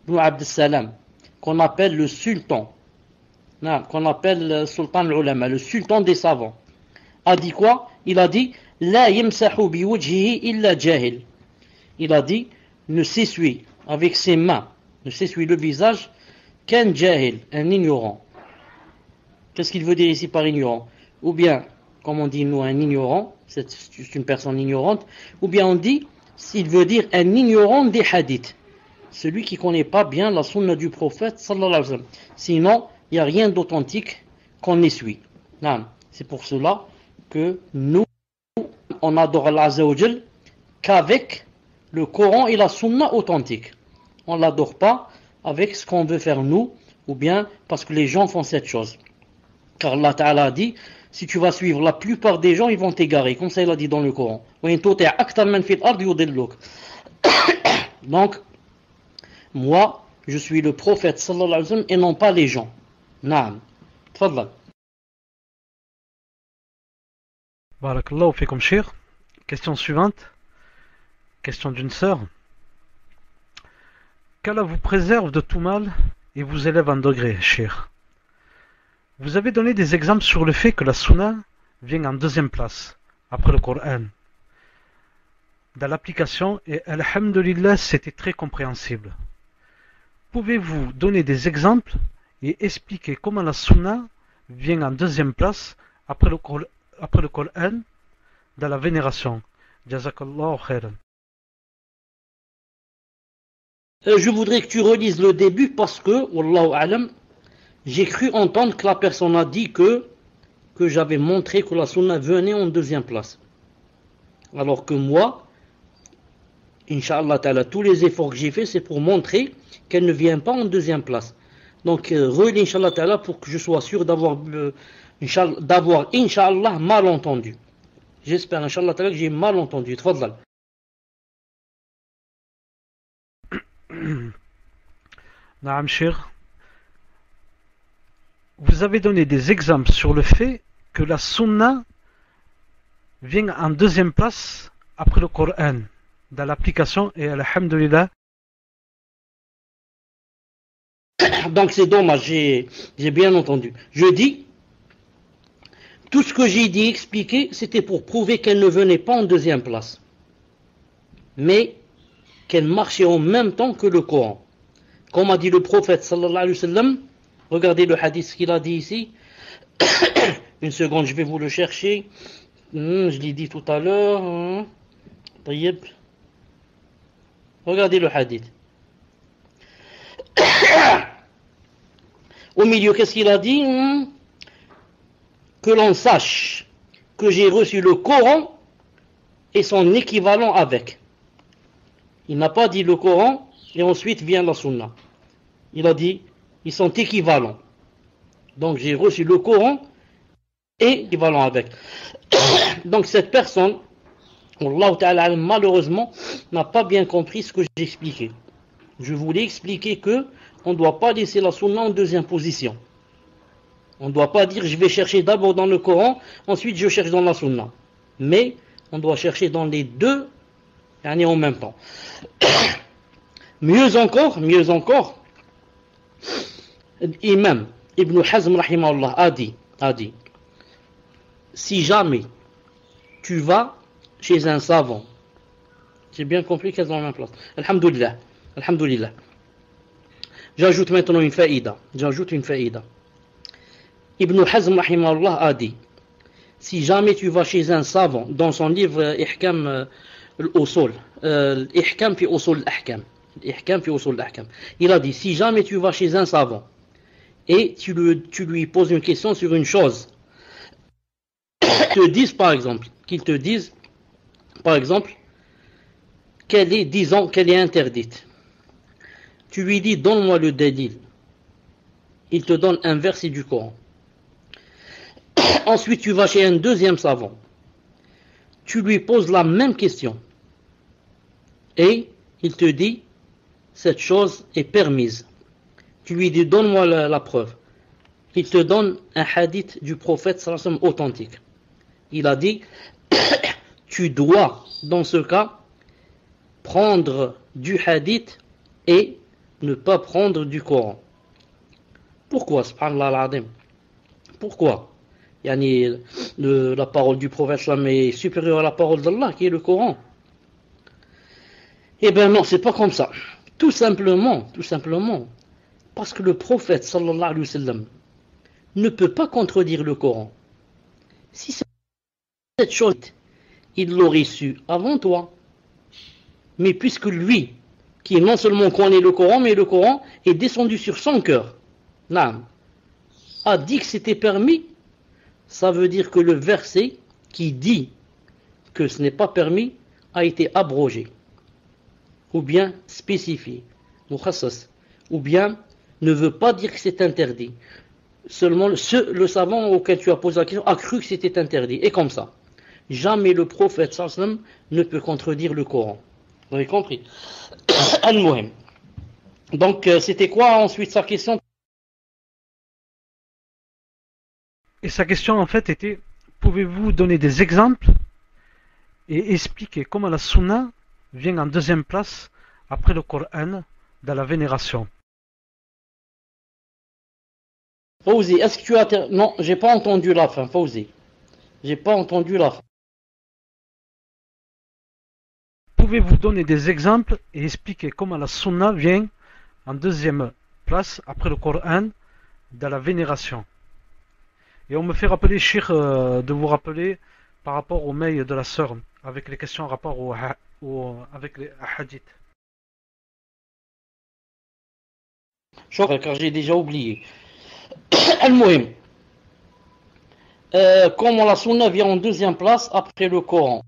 ibn Abd Salam, qu'on appelle le sultan, qu'on appelle sultan al-ulama, le sultan des savants, a dit quoi? Il a dit la yamsahu bi wajhihi illa jahil. Il a dit ne s'essuie avec ses mains, ne s'essuie le visage qu'un jahil, un ignorant. Qu'est-ce qu'il veut dire ici par ignorant? Ou bien, comme on dit nous, un ignorant, c'est une personne ignorante, ou bien on dit, s'il veut dire un ignorant des hadiths, celui qui ne connaît pas bien la sunna du prophète sallallahu alayhi wa sallam. Sinon, il n'y a rien d'authentique qu'on essuie. C'est pour cela que nous, on adore Allah Azza wa Jal qu'avec le Coran et la Sunna authentique. On ne l'adore pas avec ce qu'on veut faire nous, ou bien parce que les gens font cette chose. Car Allah Ta'ala a dit, si tu vas suivre la plupart des gens, ils vont t'égarer, comme ça il a dit dans le Coran. Donc, moi, je suis le prophète sallallahu alayhi wa sallam et non pas les gens. Naam. Tfadlal. Barakallahu fikum Cheikh. Question suivante. Question d'une sœur. Qu'Allah vous préserve de tout mal et vous élève en degré, Cheikh. Vous avez donné des exemples sur le fait que la Sunna vient en deuxième place, après le Coran. Dans l'application, et Alhamdulillah, c'était très compréhensible. Pouvez-vous donner des exemples et expliquer comment la Sunna vient en deuxième place après le Coran dans la vénération? Jazakallahu khairan. Je voudrais que tu relises le début parce que, Wallahu a'lam, j'ai cru entendre que la personne a dit que j'avais montré que la Sunna venait en deuxième place. Alors que moi, Inch'Allah Ta'ala, tous les efforts que j'ai faits, c'est pour montrer qu'elle ne vient pas en deuxième place. Donc, relis Inch'Allah Ta'ala pour que je sois sûr d'avoir, Inch'Allah, mal entendu. J'espère, Inch'Allah Ta'ala, que j'ai mal entendu. Tfadlal. Naam Cheikh. Vous avez donné des exemples sur le fait que la Sunna vient en deuxième place après le Coran dans l'application et Alhamdulillah. Donc c'est dommage, j'ai bien entendu. Je dis, tout ce que j'ai dit, expliqué, c'était pour prouver qu'elle ne venait pas en deuxième place, mais qu'elle marchait en même temps que le Coran. Comme a dit le prophète sallallahu alayhi wa sallam, regardez le hadith qu'il a dit ici. Une seconde, je vais vous le chercher. Je l'ai dit tout à l'heure. Regardez le hadith. Au milieu, qu'est-ce qu'il a dit? Que l'on sache que j'ai reçu le Coran et son équivalent avec. Il n'a pas dit le Coran et ensuite vient la Sunna. Il a dit, ils sont équivalents. Donc j'ai reçu le Coran et équivalent avec. Donc cette personne, Allah Ta'ala, malheureusement, n'a pas bien compris ce que j'ai expliqué. Je voulais expliquer que on ne doit pas laisser la Sunna en deuxième position. On ne doit pas dire je vais chercher d'abord dans le Coran, ensuite je cherche dans la Sunna. Mais on doit chercher dans les deux en même temps. Mieux encore, Imam Ibn Hazm rahimahullah a dit, si jamais tu vas chez un savant, j'ai bien compris qu'elles sont en même place. Alhamdulillah. J'ajoute maintenant une faïda. Ibn Hazm rahimahullah a dit, si jamais tu vas chez un savant, dans son livre Ihkam al-Usul, Ihkam fi Usul al-Ahkam, il a dit, si jamais tu vas chez un savant et tu lui poses une question sur une chose, qu'il te dise par exemple qu'elle est interdite. Tu lui dis donne-moi le dalil. Il te donne un verset du Coran. Ensuite tu vas chez un deuxième savant. Tu lui poses la même question. Et il te dit cette chose est permise. Tu lui dis donne-moi la preuve. Il te donne un hadith du prophète sallallahu alayhi wa sallam authentique. Il a dit tu dois dans ce cas prendre du hadith et ne pas prendre du Coran. Pourquoi? Subhanallah al-Azim. Pourquoi? La parole du prophète sallallahu alayhi wa sallam est supérieure à la parole d'Allah qui est le Coran. Eh bien non, c'est pas comme ça. Tout simplement, parce que le prophète sallallahu alayhi wa sallam ne peut pas contredire le Coran. Si cette chose, il l'aurait su avant toi. Mais puisque lui, qui non seulement connaît le Coran, mais le Coran est descendu sur son cœur, a dit que c'était permis, ça veut dire que le verset qui dit que ce n'est pas permis a été abrogé, ou bien spécifié, mukhassas, ou bien ne veut pas dire que c'est interdit. Seulement le savant auquel tu as posé la question a cru que c'était interdit, et comme ça. Jamais le prophète sallam ne peut contredire le Coran. Vous avez compris? Al-Muhim. Donc c'était quoi ensuite sa question? Et sa question en fait était, pouvez-vous donner des exemples et expliquer comment la Sunna vient en deuxième place après le Coran dans la vénération? Fawzi, est-ce que tu as... Non, j'ai pas entendu la fin, Fawzi. J'ai pas entendu la fin. Pouvez-vous donner des exemples et expliquer comment la Sunna vient en deuxième place après le Coran dans la vénération? Et on me fait rappeler, Cheikh, de vous rappeler par rapport au mail de la sœur, avec les questions en rapport avec les hadiths. Car j'ai déjà oublié. Al-Muhim. Comment la Sunna vient en deuxième place après le Coran?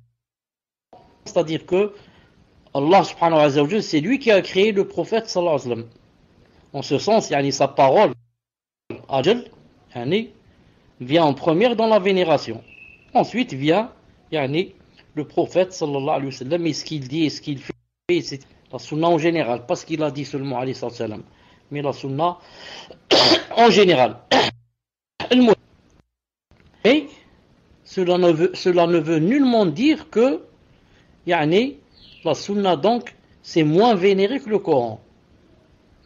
C'est-à-dire que Allah subhanahu wa ta'ala, c'est lui qui a créé le prophète sallallahu alayhi wa sallam. En ce sens, sa parole, Ajal, vient en première dans la vénération. Ensuite vient le prophète sallallahu alayhi wa sallam, et ce qu'il dit et ce qu'il fait, c'est la sunna en général, pas ce qu'il a dit seulement alayhi sallam, mais la sunna en général. Et cela ne veut nullement dire que la sunna donc c'est moins vénéré que le Coran.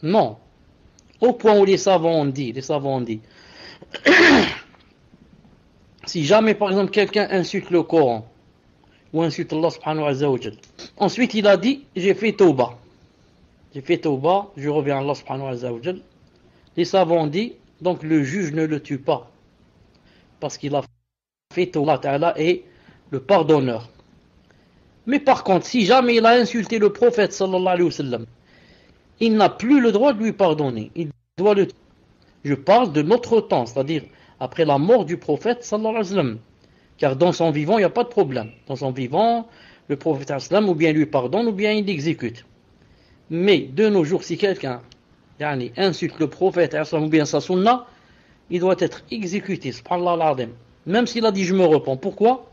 Non. Au point où les savants ont dit si jamais par exemple quelqu'un insulte le Coran ou insulte Allah subhanahu wa ta'ala, ensuite il a dit j'ai fait tauba, je reviens à Allah subhanahu wa ta'ala, les savants ont dit donc le juge ne le tue pas parce qu'il a fait tauba. Allah ta'ala est le pardonneur. Mais par contre, si jamais il a insulté le prophète sallallahu alayhi wa sallam, il n'a plus le droit de lui pardonner. Il doit le... Je parle de notre temps, c'est-à-dire après la mort du prophète sallallahu alayhi wa sallam. Car dans son vivant, il n'y a pas de problème. Dans son vivant, le prophète sallallahu alayhi wa sallam ou bien lui pardonne ou bien il l'exécute. Mais de nos jours, si quelqu'un insulte le prophète ou bien sa sunna, il doit être exécuté, subhanallah al-azim. Même s'il a dit je me repens. Pourquoi?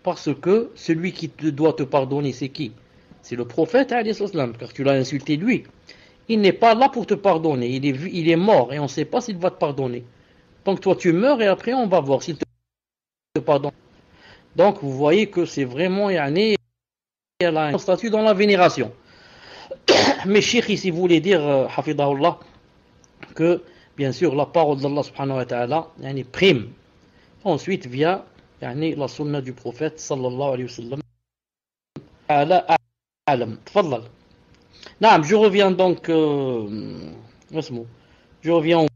Parce que celui qui doit te pardonner, c'est qui? C'est le prophète, car tu l'as insulté lui. Il n'est pas là pour te pardonner, il est mort et on ne sait pas s'il va te pardonner. Donc toi tu meurs et après on va voir s'il te pardonne. Donc vous voyez que c'est vraiment elle a un statut dans la vénération. Mais Cheikh ici voulait dire, hafidahullah, que bien sûr la parole d'Allah subhanahu wa ta'ala prime. Ensuite vient la sunna du prophète sallallahu alayhi wa sallam. Ala a'lam. Tfadlal. Naam, je reviens donc je reviens au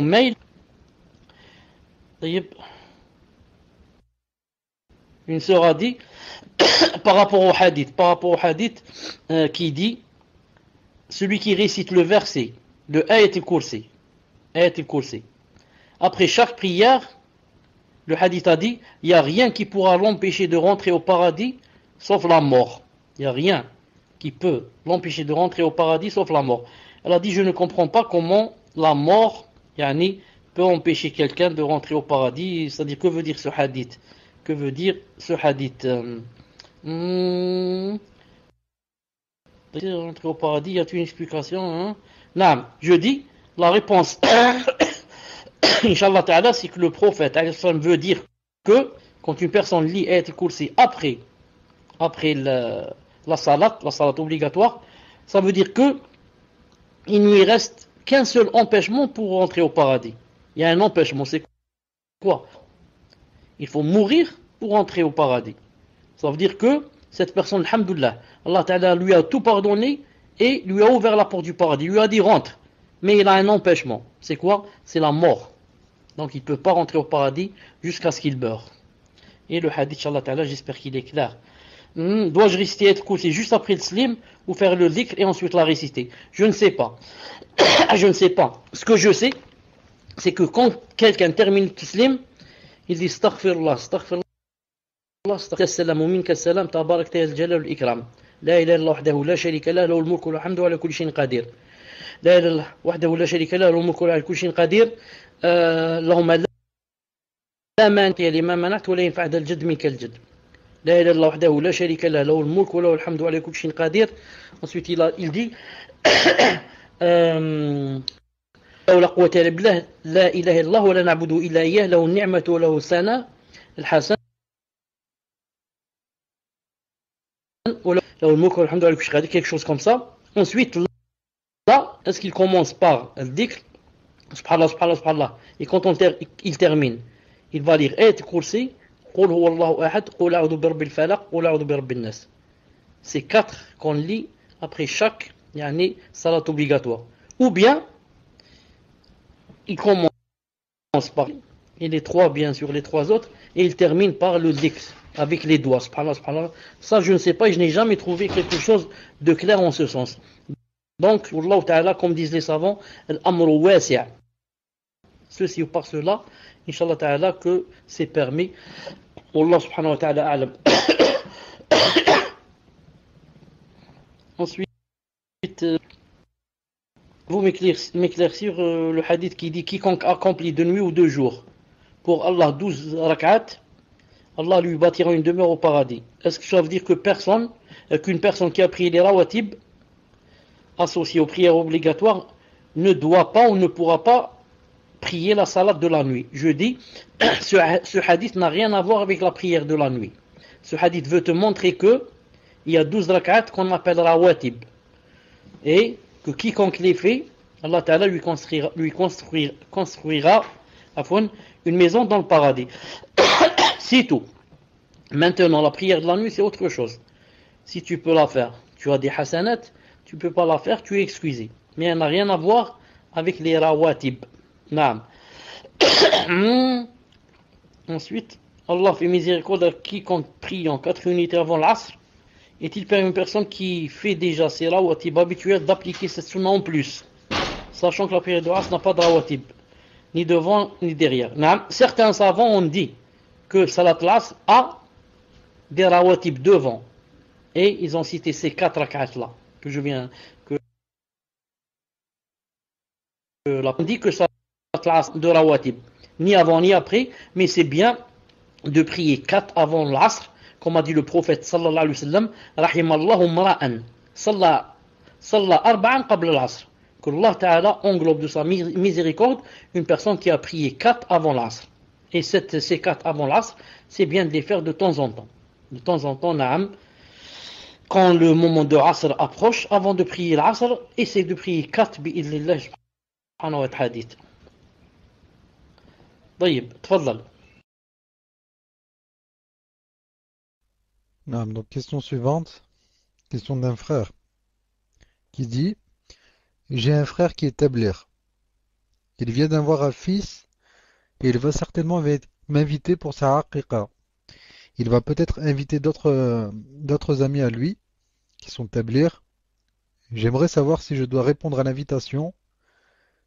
mail. Une sœur a dit par rapport au hadith qui dit celui qui récite le verset de Ayat al-Kursi, après chaque prière, le hadith a dit il n'y a rien qui pourra l'empêcher de rentrer au paradis sauf la mort. Il n'y a rien qui peut l'empêcher de rentrer au paradis sauf la mort. Elle a dit je ne comprends pas comment la mort peut empêcher quelqu'un de rentrer au paradis. C'est-à-dire que veut dire ce hadith? Que veut dire ce hadith? Rentrer au paradis, y a-t-il une explication? Non, je dis la réponse Inch'Allah ta'ala, c'est que le prophète veut dire que quand une personne lit Ayat al-Kursi après la salat obligatoire, ça veut dire que il ne lui reste qu'un seul empêchement pour rentrer au paradis. Il y a un empêchement, c'est quoi? Il faut mourir pour rentrer au paradis. Ça veut dire que cette personne, alhamdoulilah, Allah ta'ala lui a tout pardonné et lui a ouvert la porte du paradis, lui a dit rentre. Mais il a un empêchement. C'est quoi? C'est la mort. Donc il ne peut pas rentrer au paradis jusqu'à ce qu'il meure. Et le hadith, Inch'Allah ta'ala, j'espère qu'il est clair. Dois-je réciter Ayat al-Kursi juste après le slim ou faire le dhikr et ensuite la réciter? Je ne sais pas. Je ne sais pas. Ce que je sais, c'est que quand quelqu'un termine le tislim, il dit astaghfirullah, astaghfirullah, astaghfirullah, wa minka salam, tabarakta ya al-jalal wal-ikram. La ilaha illallah wahdahu la sharika lah, lahu al-mulku wa al-hamdu wa ala kulli shay'in qadir. لا إله إلا الله وحده لا شريك له له الملك وله على كل شيء قدير اللهم لا مانع لما منعت ولا ينفع ذا الجد منك الجد لا إله إلا الله وحده لا شريك له له الملك وله الحمد وعلى كل شيء قدير. Ensuite il dit لا قوة إلا بالله لا إله إلا الله ولا نعبد إلا إياه له النعمة وله الثناء الحسن وله الملك والحمد وعلى كل شيء قدير, quelque chose comme ça. Ensuite là, est-ce qu'il commence par le dhikr, subhanallah, subhanallah, subhanallah, et quand il termine, il va lire Ayat al-Kursi, Qul huwa Allahu ahad, Qul a'udhu bi rabbil falaq, Qul a'udhu bi rabbin nas. C'est 4 qu'on lit après chaque salat obligatoire. Ou bien, il commence par, et les 3 bien sûr, les 3 autres, et il termine par le dhikr, avec les doigts, subhanallah, subhanallah. Ça je ne sais pas, je n'ai jamais trouvé quelque chose de clair en ce sens. Donc, Allah Ta'ala, comme disent les savants, l'amru wasi'. Ceci ou par cela, Inch'Allah Ta'ala, que c'est permis. Allah Subhanahu wa Ta'ala a'lam. Ensuite, vous m'éclaircir le hadith qui dit quiconque accomplit de nuit ou de jour pour Allah 12 rak'at, Allah lui bâtira une demeure au paradis. Est-ce que ça veut dire que qu'une personne qui a prié les rawatib associé aux prières obligatoires ne doit pas ou ne pourra pas prier la salat de la nuit? Je dis, ce hadith n'a rien à voir avec la prière de la nuit. Ce hadith veut te montrer que il y a 12 rak'at qu'on appelle rawatib et que quiconque les fait, Allah Ta'ala lui construira une maison dans le paradis. C'est tout. Maintenant, la prière de la nuit, c'est autre chose. Si tu peux la faire, tu as des hasanat. Tu ne peux pas la faire, tu es excusé. Mais elle n'a rien à voir avec les rawatib. Naam. Ensuite, Allah fait miséricorde à quiconque prie en 4 unités avant l'asr. Est-il permis à une personne qui fait déjà ses rawatib habituels d'appliquer cette sunna en plus, sachant que la prière de l'asr n'a pas de rawatib, ni devant ni derrière? Naam. Certains savants ont dit que salat l'asr a des rawatib devant. Et ils ont cité ces 4 rak'at là. Que je viens on dit que ça de rawatib ni avant ni après, mais c'est bien de prier 4 avant l'asr, comme a dit le prophète sallallahu alayhi wa sallam, rahimallahu mra'an salla arba'an qabla l'asr, que Allah Ta'ala englobe de sa miséricorde une personne qui a prié 4 avant l'asr. Et ces 4 avant l'asr, c'est bien de les faire de temps en temps. De temps en temps, na'am. Quand le moment de Asr approche, avant de prier l'Asr, essaye de prier 4 bi'idhnillah subhanahu wa ta'ala. طيب تفضل. Donc question suivante, question d'un frère qui dit: j'ai un frère qui est tabligh. Il vient d'avoir un fils et il va certainement m'inviter pour sa aqiqa. Il va peut-être inviter d'autres amis à lui qui sont tabligh. J'aimerais savoir si je dois répondre à l'invitation,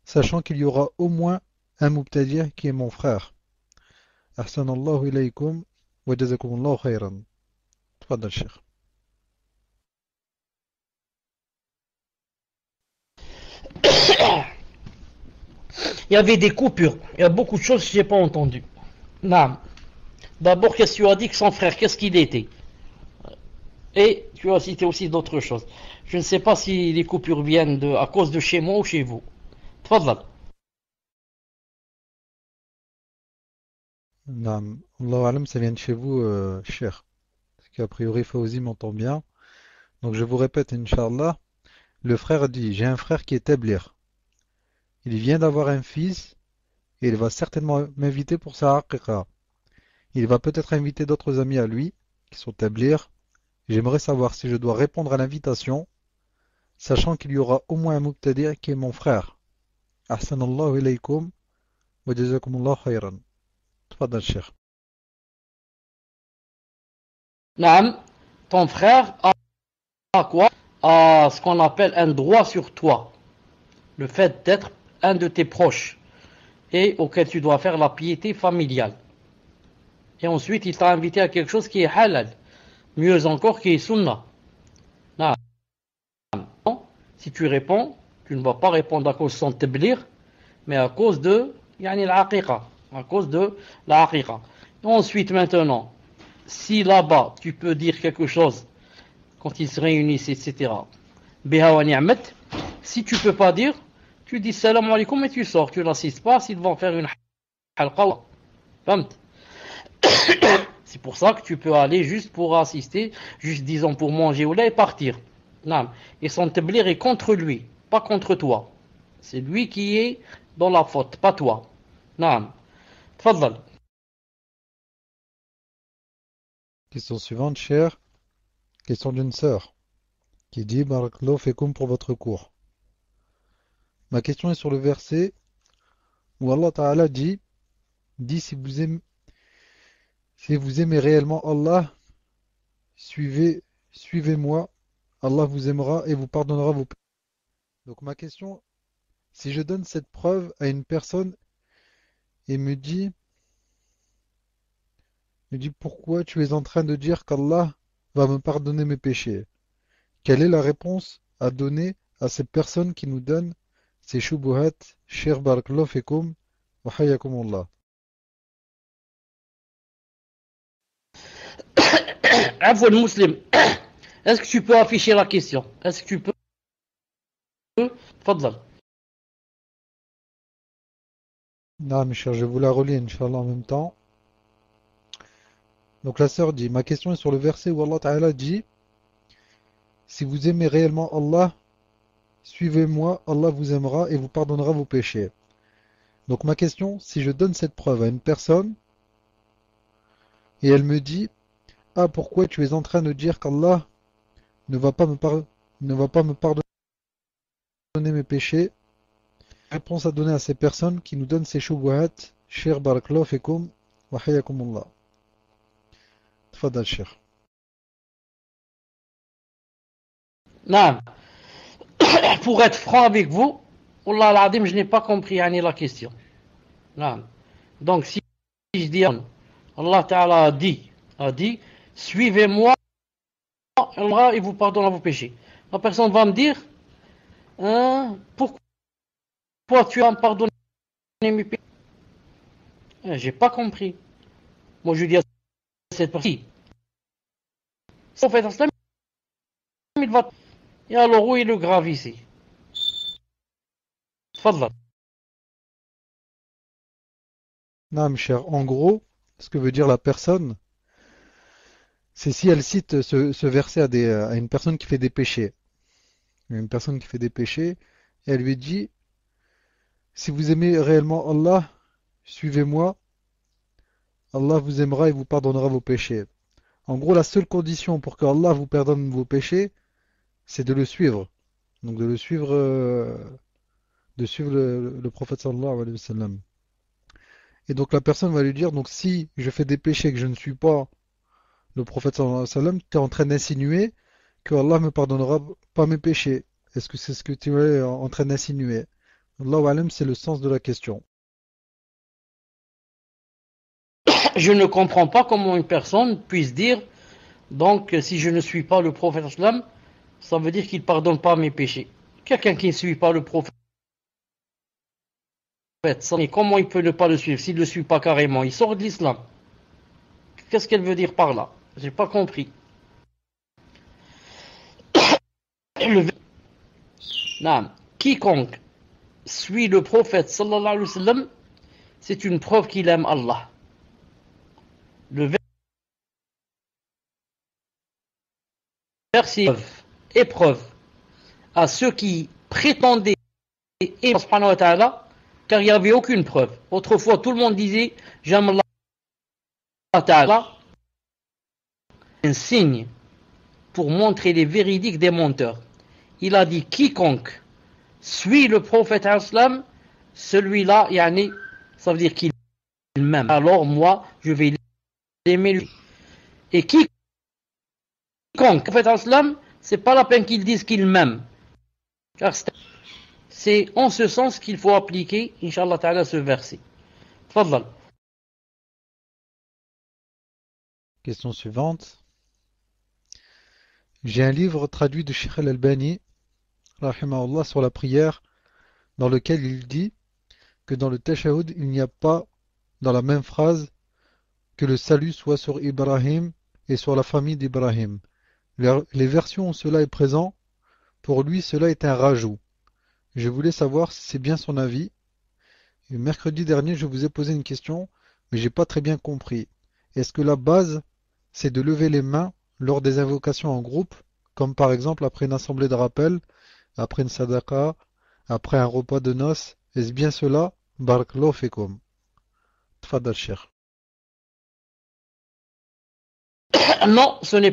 sachant qu'il y aura au moins un mubtadi' qui est mon frère. Ahsanallahu ilaykum wa jazakumullahu khayran. Tfadal Cheikh. Il y avait des coupures, il y a beaucoup de choses que je n'ai pas entendues. Non. D'abord, qu'est-ce que tu as dit que son frère, qu'est-ce qu'il était? Et tu as cité aussi d'autres choses. Je ne sais pas si les coupures viennent à cause de chez moi ou chez vous. Tfadal. Non, Allahu alam, ça vient de chez vous, Cheikh. Parce qu'a priori, Fawzi m'entend bien. Donc je vous répète, Inch'Allah, le frère dit: j'ai un frère qui est tabligh. Il vient d'avoir un fils et il va certainement m'inviter pour sa aqiqa. Il va peut-être inviter d'autres amis à lui qui sont tabligh. J'aimerais savoir si je dois répondre à l'invitation, sachant qu'il y aura au moins un mubtadi' qui est mon frère. Ahsanallahu ilaykum wa jazakumullahu khayran. Tfadal Cheikh. Naam, ton frère a quoi? A ce qu'on appelle un droit sur toi. Le fait d'être un de tes proches. et auquel tu dois faire la piété familiale. Et ensuite, il t'a invité à quelque chose qui est halal, mieux encore qui est sunnah. Non. Si tu réponds, tu ne vas pas répondre à cause de son tablir, mais à cause de l'aqiqa, à cause de la aqiqa. Ensuite, maintenant, si là-bas, tu peux dire quelque chose, quand ils se réunissent, etc., biha wa ni'mat, si tu peux pas dire, tu dis salam alaikum et tu sors, tu n'assistes pas s'ils vont faire une halqa. C'est pour ça que tu peux aller juste pour assister, juste disons pour manger ou là et partir. Non. Et son tablir est contre lui, pas contre toi. C'est lui qui est dans la faute, pas toi. Non. Tfaddal. Question suivante, cher. Question d'une sœur qui dit Barakallahu fekoum pour votre cours. Ma question est sur le verset où Allah Ta'ala dit si vous aimez réellement Allah, suivez-moi, Allah vous aimera et vous pardonnera vos péchés. Donc ma question, si je donne cette preuve à une personne et me dit pourquoi tu es en train de dire qu'Allah va me pardonner mes péchés? Quelle est la réponse à donner à cette personne qui nous donne ces shubuhat? Cher Barakallahu fekoum wa hayyakumullah. Afwan Muslim, est-ce que tu peux afficher la question? Est-ce que tu peux? Tfaddal. Non, mes chers, je vous la relis, Inch'Allah, en même temps. Donc la sœur dit, ma question est sur le verset où Allah Ta'ala dit, si vous aimez réellement Allah, suivez-moi, Allah vous aimera et vous pardonnera vos péchés. Donc ma question, si je donne cette preuve à une personne, et elle me dit, ah, pourquoi tu es en train de dire qu'Allah ne va pas me pardonner mes péchés? Réponse à donner à ces personnes qui nous donnent ces shubuhat. Cher Barakallahu fekoum wa hayyakumullah. Tfadal, cher. Non. Pour être franc avec vous, Wallah al-Adim, je n'ai pas compris la question. Non. Donc si je dis Allah Ta'ala a dit, suivez-moi, Allah il vous pardonnera vos péchés. La personne va me dire, pourquoi tu as pardonné mes péchés? J'ai pas compris. Moi je dis à cette personne, en fait, islam, il va. Et alors où est le grave ici? Tfadal. Non, mes chers, en gros, ce que veut dire la personne, c'est si elle cite ce verset à une personne qui fait des péchés. Une personne qui fait des péchés, et elle lui dit, si vous aimez réellement Allah, suivez-moi, Allah vous aimera et vous pardonnera vos péchés. En gros, la seule condition pour que Allah vous pardonne vos péchés, c'est de le suivre. Donc de suivre le prophète sallallahu alayhi wa sallam. Et donc la personne va lui dire, donc si je fais des péchés et que je ne suis pas le prophète sallallahu alayhi wa sallam, tu es en train d'insinuer que Allah me pardonnera pas mes péchés. Est-ce que c'est ce que tu es en train d'insinuer? Allahu alam, c'est le sens de la question. Je ne comprends pas comment une personne puisse dire, donc si je ne suis pas le prophète sallam, ça veut dire qu'il ne pardonne pas mes péchés. Quelqu'un qui ne suit pas le prophète, comment il peut ne pas le suivre? S'il ne le suit pas carrément, il sort de l'islam. Qu'est-ce qu'elle veut dire par là? J'ai pas compris. Non. Quiconque suit le prophète sallallahu alayhi wa sallam, c'est une preuve qu'il aime Allah. Le verset épreuve à ceux qui prétendaient aimer subhanahu wa ta'ala, car il n'y avait aucune preuve. Autrefois, tout le monde disait j'aime Allah ta'ala. Un signe pour montrer les véridiques des menteurs. Il a dit quiconque suit le prophète islam, celui-là, ça veut dire qu'il m'aime. Alors moi, je vais l'aimer lui. Et quiconque le prophète islam, c'est pas la peine qu'ils disent qu'il m'aime. Car c'est en ce sens qu'il faut appliquer, Inch'Allah ta'ala, ce verset. تفضل. Question suivante. J'ai un livre traduit de Sheikh Al-Albani, rahimahullah, sur la prière, dans lequel il dit que dans le Tashahhud, il n'y a pas dans la même phrase que le salut soit sur Ibrahim et sur la famille d'Ibrahim. Les versions où cela est présent, pour lui, cela est un rajout. Je voulais savoir si c'est bien son avis. Et mercredi dernier, je vous ai posé une question, mais j'ai pas très bien compris. Est-ce que la base, c'est de lever les mains lors des invocations en groupe, comme par exemple après une assemblée de rappel, après une sadaqa, après un repas de noces? Est-ce bien cela? Barakallahu fikum. Tfadal Cheikh. Non, ce n'est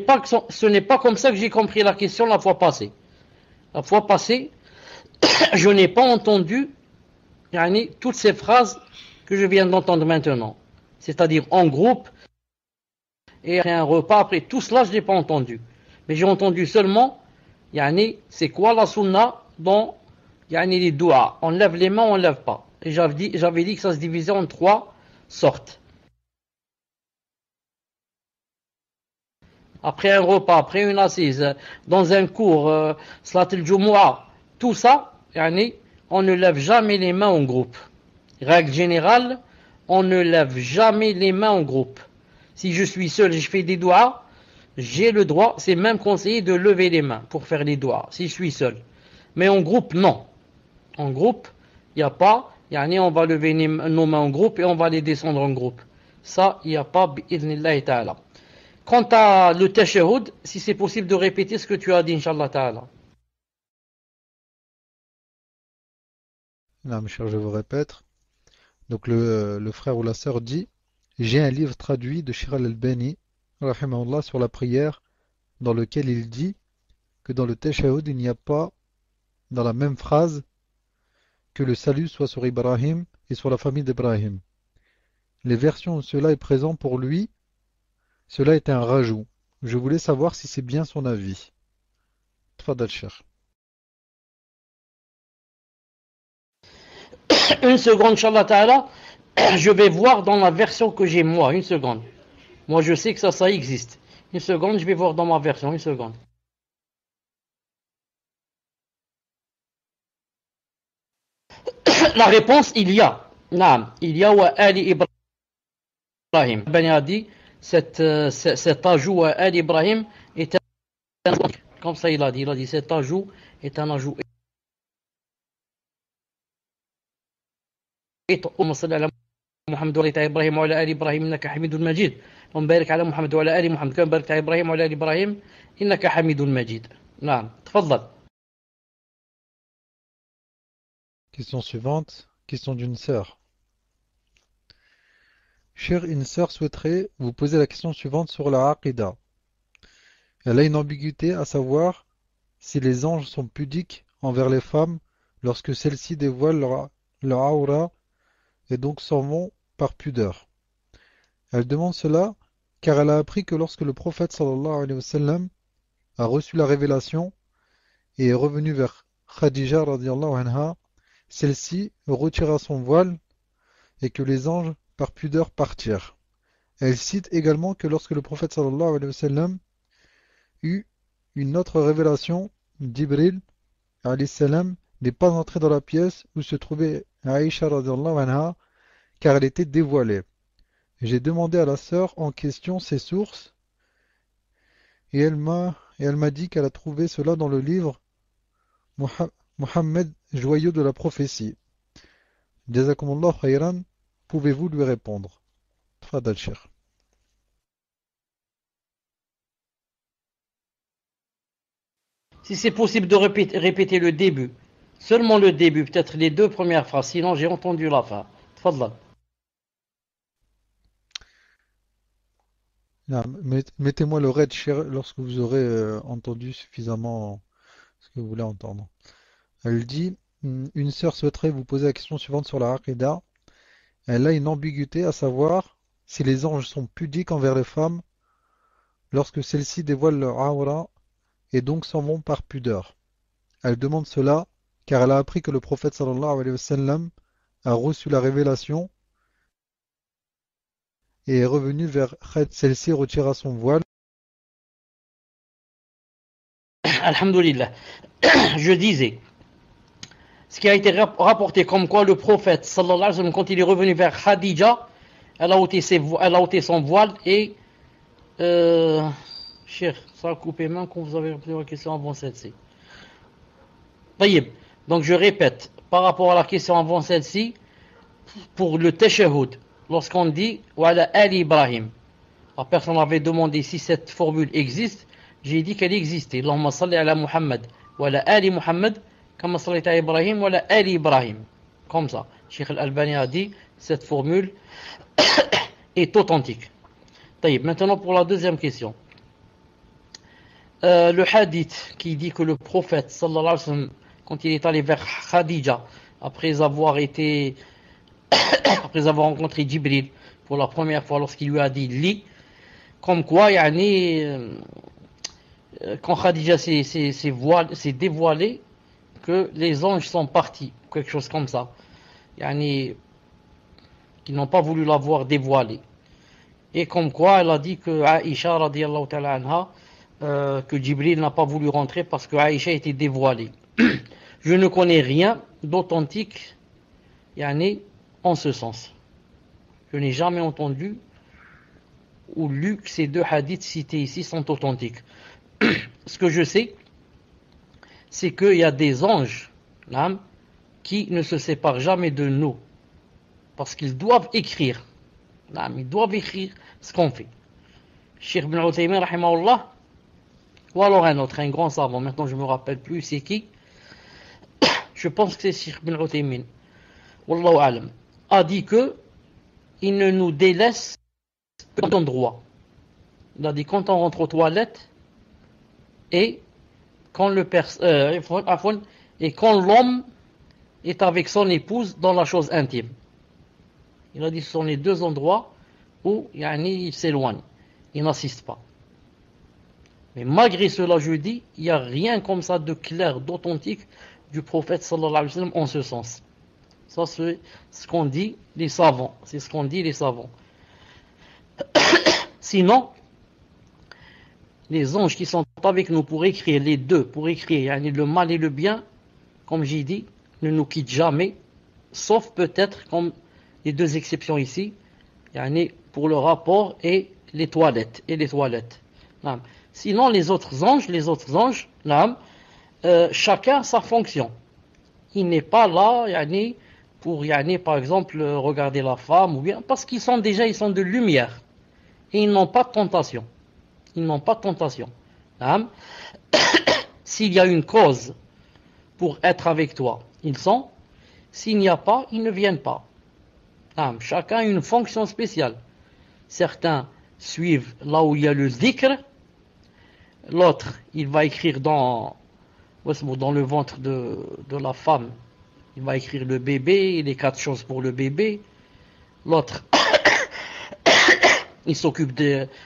pas comme ça que j'ai compris la question la fois passée. La fois passée, je n'ai pas entendu toutes ces phrases que je viens d'entendre maintenant. C'est-à-dire en groupe, et après un repas, après tout cela, je n'ai pas entendu. Mais j'ai entendu seulement, c'est quoi la sunna dans les doigts. On lève les mains, on ne lève pas. Et j'avais dit que ça se divisait en 3 sortes. Après un repas, après une assise, dans un cours, Salat al-Jumu'ah, tout ça, on ne lève jamais les mains en groupe. Règle générale, on ne lève jamais les mains en groupe. Si je suis seul et je fais des doigts, j'ai le droit, c'est même conseillé de lever les mains pour faire les doigts, si je suis seul. Mais en groupe, non. En groupe, il n'y a pas, on va lever nos mains en groupe et on va les descendre en groupe. Ça, il n'y a pas, bi'idhnillahi ta'ala. Quant à le tashahhud, si c'est possible de répéter ce que tu as dit, Inch'Allah ta'ala. Non, mes chers, je vous répète. Donc le frère ou la sœur dit, j'ai un livre traduit de Sheikh Al-Albani, rahimahullah, sur la prière, dans lequel il dit que dans le tashahhud, il n'y a pas dans la même phrase que le salut soit sur Ibrahim et sur la famille d'Ibrahim. Les versions où cela est présent pour lui, cela est un rajout. Je voulais savoir si c'est bien son avis. Tfadal Cheikh. Une seconde, Inch'Allah ta'ala, je vais voir dans la version que j'ai moi, une seconde. Moi je sais que ça existe. Une seconde, je vais voir dans ma version, une seconde. La réponse, il y a. Naam, il y a wa Ali Ibrahim. Ben a dit, cet ajout wa Ali Ibrahim est un, comme ça il a dit cet ajout est un ajout. اللهم صل على محمد وعلى ال ابراهيم وعلى ال ابراهيم انك حميد مجيد وبارك على محمد وعلى ال محمد كما باركت على ابراهيم وعلى ال ابراهيم انك حميد مجيد. نعم تفضل. Question suivante, question d'une sœur. Chère, une sœur souhaiterait vous poser la question suivante sur la Aqidah. Elle a une ambiguïté à savoir si les anges sont pudiques envers les femmes lorsque celles-ci dévoilent leur aura et donc s'en vont par pudeur. Elle demande cela car elle a appris que lorsque le prophète sallallahu alayhi wa sallam a reçu la révélation et est revenu vers Khadija radiyallahu anha, celle-ci retira son voile et que les anges par pudeur partirent. Elle cite également que lorsque le prophète sallallahu alayhi wa sallam eut une autre révélation, Jibril alayhi salam n'est pas entré dans la pièce où se trouvait Aïcha radiyallahu anha car elle était dévoilée. J'ai demandé à la sœur en question ses sources et elle m'a dit qu'elle a trouvé cela dans le livre Mohammed, joyau de la prophétie. Jazakumullah khayran, pouvez-vous lui répondre? Tfadal Cheikh. Si c'est possible de répéter le début, seulement le début, peut-être les 2 premières phrases, sinon j'ai entendu la fin. Tfadal. Mettez-moi le red share lorsque vous aurez entendu suffisamment ce que vous voulez entendre. Elle dit, une sœur souhaiterait vous poser la question suivante sur la Aqidah. Elle a une ambiguïté à savoir si les anges sont pudiques envers les femmes lorsque celles-ci dévoilent leur aura et donc s'en vont par pudeur. Elle demande cela car elle a appris que le prophète sallallahu alayhi wa sallam a reçu la révélation et est revenu vers Khed. Celle-ci retira son voile. Alhamdulillah. Je disais, ce qui a été rapporté comme quoi le prophète, sallallahu alayhi wa sallam, quand il est revenu vers Khadija, elle a ôté son voile et... cher, ça a coupé main quand vous avez répondu à la question avant celle-ci. Taïb. Donc je répète, par rapport à la question avant celle-ci, pour le tashahhud, lorsqu'on dit Wala Ali Ibrahim, la personne avait demandé si cette formule existe, j'ai dit qu'elle existait. Allahumma salli ala Muhammad, Wala Ali Muhammad, Kama salli Ibrahim, Wala Ali Ibrahim. Comme ça. Cheikh Al-Albani a dit cette formule est authentique. Taïb. Maintenant pour la deuxième question. Le hadith qui dit que le prophète sallallahu alayhi wa sallam, quand il est allé vers Khadija, après avoir rencontré Jibril pour la première fois lorsqu'il lui a dit lis, comme quoi quand Khadija s'est dévoilée, que les anges sont partis, quelque chose comme ça, qu'ils n'ont pas voulu l'avoir dévoilée, et comme quoi elle a dit que Aïcha radiyallahu ta'ala anha, que Jibril n'a pas voulu rentrer parce que Aïcha était dévoilée. Je ne connais rien d'authentique en ce sens. Je n'ai jamais entendu ou lu que ces deux hadiths cités ici sont authentiques. Ce que je sais, c'est qu'il y a des anges qui ne se séparent jamais de nous parce qu'ils doivent écrire. Ils doivent écrire ce qu'on fait. Cheikh Ibn Uthaymin, rahimahullah, ou alors un autre, un grand savant, maintenant je ne me rappelle plus c'est qui, je pense que c'est Cheikh Ibn Uthaymin, wallahu alam, a dit que il ne nous délaisse pas d'endroit. Il a dit quand on rentre aux toilettes et quand l'homme est avec son épouse dans la chose intime. Il a dit ce sont les deux endroits où il s'éloigne, il n'assiste pas. Mais malgré cela, je dis, il n'y a rien comme ça de clair, d'authentique du prophète sallallahu alayhi wa sallam en ce sens. Ça, c'est ce qu'on dit les savants. C'est ce qu'on dit les savants. Sinon, les anges qui sont avec nous pour écrire les deux, pour écrire le mal et le bien, comme j'ai dit, ne nous quittent jamais, sauf peut-être, comme les deux exceptions ici, pour le rapport et les toilettes. Sinon, les autres anges, chacun sa fonction. Il n'est pas là, pour, par exemple, regarder la femme, ou bien, parce qu'ils sont de lumière. Et ils n'ont pas de tentation. S'il y a une cause pour être avec toi, ils sont. S'il n'y a pas, ils ne viennent pas. Chacun a une fonction spéciale. Certains suivent là où il y a le dhikr. L'autre, il va écrire dans le ventre de la femme. Il va écrire le bébé, les 4 choses pour le bébé. L'autre,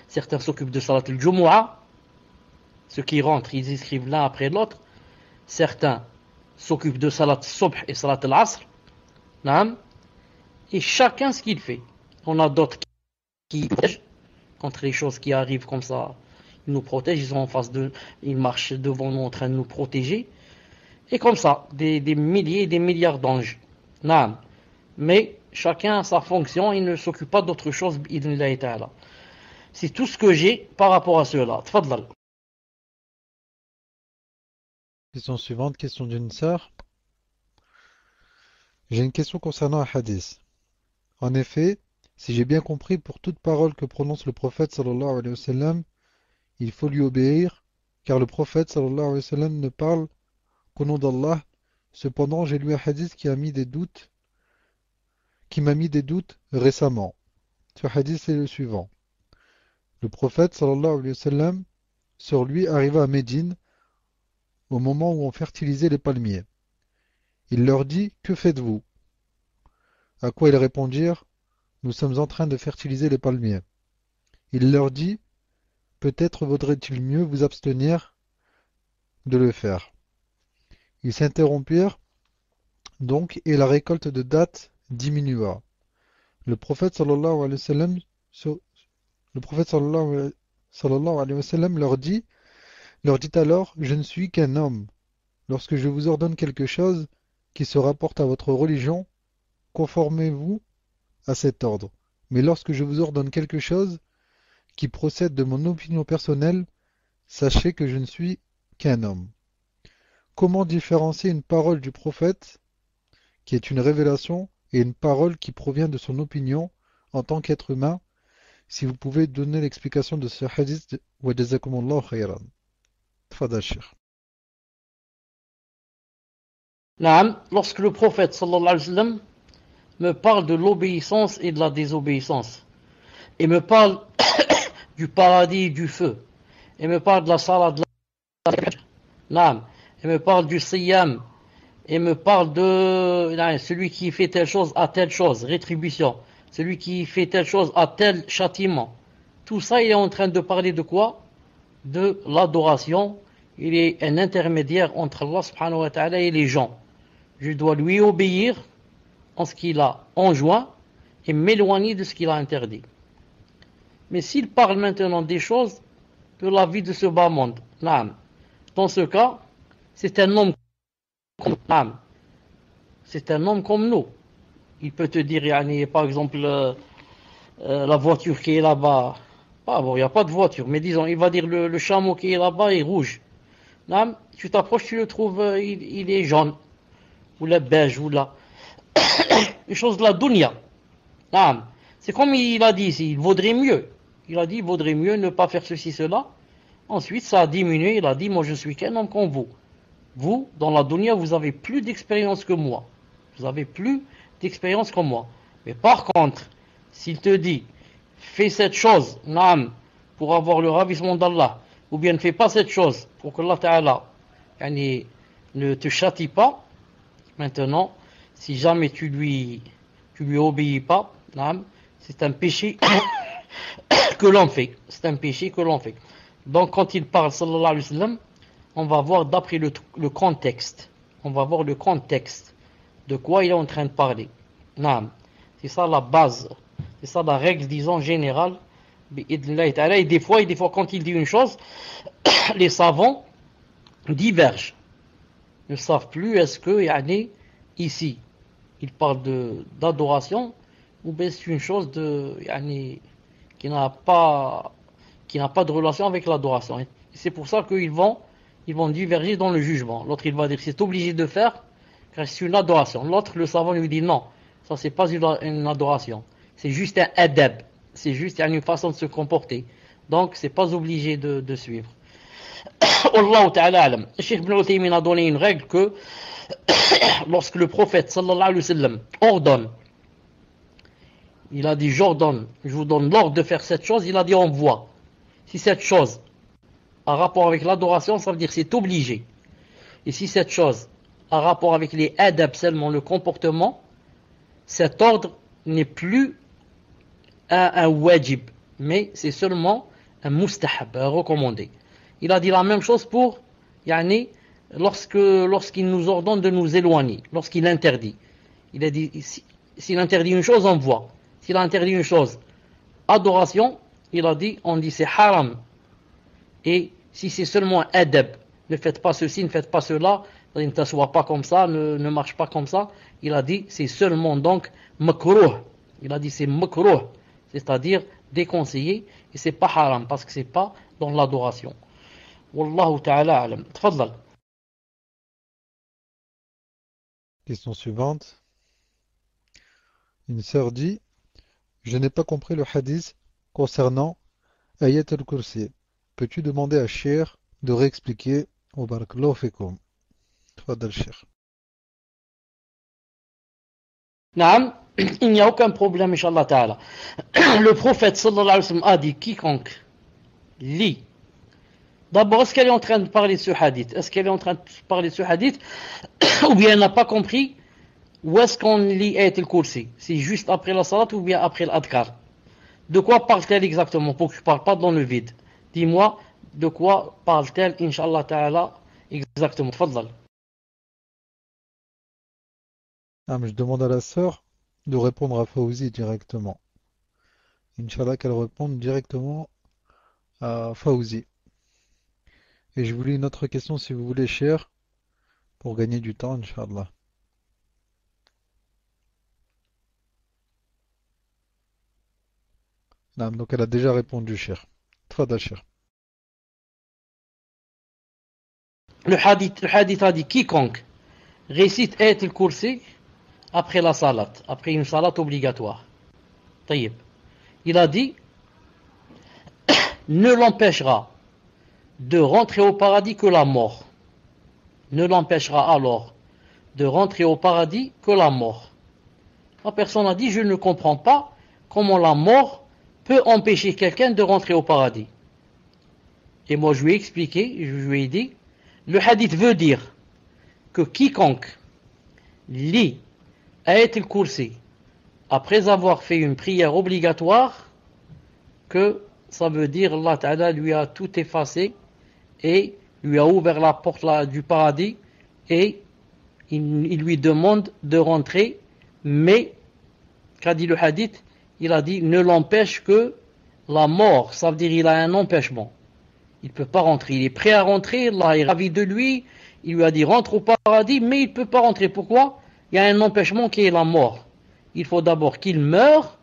certains s'occupent de Salat al-Jumu'ah. Ceux qui rentrent, ils écrivent l'un après l'autre. Certains s'occupent de Salat al-Subh et Salat al-Asr. Et chacun ce qu'il fait. On a d'autres qui protègent contre les choses qui arrivent comme ça. Ils nous protègent, ils marchent devant nous en train de nous protéger. Et comme ça, des milliers et des milliards d'anges. Mais chacun a sa fonction, il ne s'occupe pas d'autre chose. C'est tout ce que j'ai par rapport à cela. Tfadlal. Question suivante, question d'une sœur. J'ai une question concernant un hadith. En effet, si j'ai bien compris, pour toute parole que prononce le prophète sallallahu alayhi wa sallam, il faut lui obéir, car le prophète sallallahu alayhi wa sallam ne parle qu'au nom d'Allah. Cependant, j'ai lu un hadith qui m'a mis des doutes récemment. Ce hadith est le suivant. Le prophète sallallahu alayhi wa sallam, sur lui, arriva à Médine au moment où on fertilisait les palmiers. Il leur dit: que faites-vous? À quoi ils répondirent: nous sommes en train de fertiliser les palmiers. Il leur dit: peut-être vaudrait-il mieux vous abstenir de le faire. Ils s'interrompirent donc et la récolte de dattes diminua. Le prophète sallallahu alayhi wa sallam sur- le prophète sallallahu alayhi wa sallam leur dit alors, je ne suis qu'un homme. Lorsque je vous ordonne quelque chose qui se rapporte à votre religion, conformez-vous à cet ordre. Mais lorsque je vous ordonne quelque chose qui procède de mon opinion personnelle, sachez que je ne suis qu'un homme. Comment différencier une parole du prophète, qui est une révélation, et une parole qui provient de son opinion en tant qu'être humain? Si vous pouvez donner l'explication de ce hadith, wa jazakumullahu khayran. Tfadal, Cheikh. Naam, lorsque le prophète sallallahu alayhi wa sallam me parle de l'obéissance et de la désobéissance, et me parle du paradis et du feu, et me parle de la salat, de la naam, et me parle du siyam, et me parle de celui qui fait telle chose à telle chose, rétribution, celui qui fait telle chose à tel châtiment. Tout ça, il est en train de parler de quoi? De l'adoration. Il est un intermédiaire entre Allah subhanahu wa ta'ala et les gens. Je dois lui obéir en ce qu'il a enjoint et m'éloigner de ce qu'il a interdit. Mais s'il parle maintenant des choses de la vie de ce bas monde, dans ce cas, c'est un homme comme nous. Il peut te dire, par exemple, la voiture qui est là-bas. Il n'y a pas de voiture, mais disons, il va dire le chameau qui est là-bas est rouge. Tu t'approches, tu le trouves, il est jaune, ou la beige, ou là. Une chose de la dunya. C'est comme il a dit ici, il vaudrait mieux. Il a dit, il vaudrait mieux ne pas faire ceci, cela. Ensuite, ça a diminué, il a dit, moi je suis qu'un homme comme vous. Vous, dans la dunya, vous avez plus d'expérience que moi. Vous avez plus d'expérience que moi. Mais par contre, s'il te dit, fais cette chose, pour avoir le ravissement d'Allah, ou bien ne fais pas cette chose, pour que Allah Ta'ala ne te châtie pas, maintenant, si jamais tu lui obéis pas, c'est un péché que l'on fait. C'est un péché que l'on fait. Donc quand il parle, sallallahu alayhi wa sallam, on va voir d'après le contexte. On va voir le contexte de quoi il est en train de parler. C'est ça la base. C'est ça la règle, disons, générale. Et des fois, quand il dit une chose, les savants divergent. Ne savent plus est-ce que, ici, il parle d'adoration, ou bien c'est une chose qui n'a pas de relation avec l'adoration. Et c'est pour ça qu'ils vont diverger dans le jugement. L'autre, il va dire c'est obligé de faire, car c'est une adoration. L'autre, le savant, lui dit non, ça c'est pas une adoration. C'est juste un adab. C'est juste une façon de se comporter. Donc, c'est pas obligé de suivre. Wallahu ta'ala alam. Cheikh Ibn Uthaymin a donné une règle que lorsque le prophète sallallahu alayhi wa sallam ordonne, il a dit j'ordonne, je vous donne l'ordre de faire cette chose, il a dit envoie. Si cette chose a rapport avec l'adoration, ça veut dire c'est obligé. Et si cette chose a rapport avec les adab seulement, le comportement, cet ordre n'est plus un wajib, mais c'est seulement un mustahab, un recommandé. Il a dit la même chose pour lorsqu'il nous ordonne de nous éloigner, lorsqu'il interdit. Il a dit s'il interdit une chose, on voit. S'il interdit une chose, adoration, on dit c'est haram. Et si c'est seulement adab, ne faites pas ceci, ne faites pas cela, ne t'assois pas comme ça, ne marche pas comme ça, il a dit c'est seulement donc makruh. Il a dit c'est makruh, c'est-à-dire déconseillé, et c'est pas haram, parce que c'est pas dans l'adoration. Wallahu ta'ala alam. Tfadlal. Question suivante. Une sœur dit, je n'ai pas compris le hadith concernant Ayat al-Kursi. Peux-tu demander à Cheikh de réexpliquer au barakallahu fikum? Tfadal, Cheikh. Naam, il n'y a aucun problème, Inch'Allah ta'ala. Le prophète sallallahu alayhi wa sallam a dit quiconque lit. D'abord, est-ce qu'elle est en train de parler de ce hadith? Est-ce qu'elle est en train de parler de ce hadith? Ou bien elle n'a pas compris? Où est-ce qu'on lit Ayat al-Kursi? C'est juste après la salat ou bien après l'adkar? De quoi parle-t-elle exactement? Pour que je ne parle pas dans le vide. Dis-moi, de quoi parle-t-elle, Inch'Allah ta'ala, exactement? Fadlal. Mais je demande à la sœur de répondre à Fawzi directement. Inch'Allah qu'elle réponde directement à Fawzi. Et je voulais une autre question si vous voulez, cher, pour gagner du temps, Inch'Allah. Non, donc elle a déjà répondu, cher. Tfadal, cher. Le hadith a dit quiconque récite Ayat al-Kursi après la salat, après une salat obligatoire. Taïb. Il a dit ne l'empêchera de rentrer au paradis que la mort. Ne l'empêchera alors de rentrer au paradis que la mort. La personne a dit je ne comprends pas comment la mort peut empêcher quelqu'un de rentrer au paradis. Et moi je lui ai expliqué, je lui ai dit le hadith veut dire que quiconque lit Ayat al-Kursi après avoir fait une prière obligatoire, que ça veut dire Allah Ta'ala lui a tout effacé et lui a ouvert la porte du paradis et il lui demande de rentrer, mais qu'a dit le hadith? Il a dit ne l'empêche que la mort, ça veut dire il a un empêchement. Il ne peut pas rentrer, il est prêt à rentrer, Allah est ravi de lui, il lui a dit rentre au paradis, mais il ne peut pas rentrer. Pourquoi? Il y a un empêchement qui est la mort. Il faut d'abord qu'il meure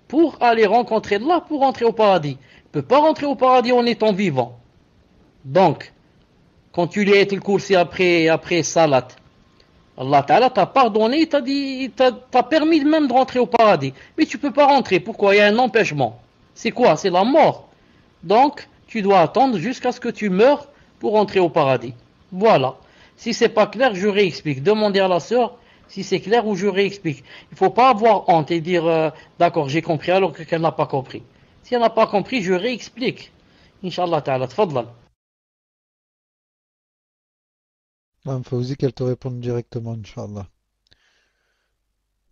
pour aller rencontrer Allah, pour rentrer au paradis. Il ne peut pas rentrer au paradis en étant vivant. Donc, quand tu lis le Kursi après Salat, Allah Ta'ala t'a pardonné, t'a permis même de rentrer au paradis. Mais tu ne peux pas rentrer. Pourquoi? Il y a un empêchement. C'est quoi? C'est la mort. Donc, tu dois attendre jusqu'à ce que tu meurs pour rentrer au paradis. Voilà. Si c'est pas clair, je réexplique. Demandez à la sœur si c'est clair ou je réexplique. Il ne faut pas avoir honte et dire d'accord, j'ai compris alors que quelqu'un n'a pas compris. Si elle n'a pas compris, je réexplique. Inch'Allah Ta'ala. Tfadlal. Madame Fawzi, qu'elle te réponde directement, Inch'Allah.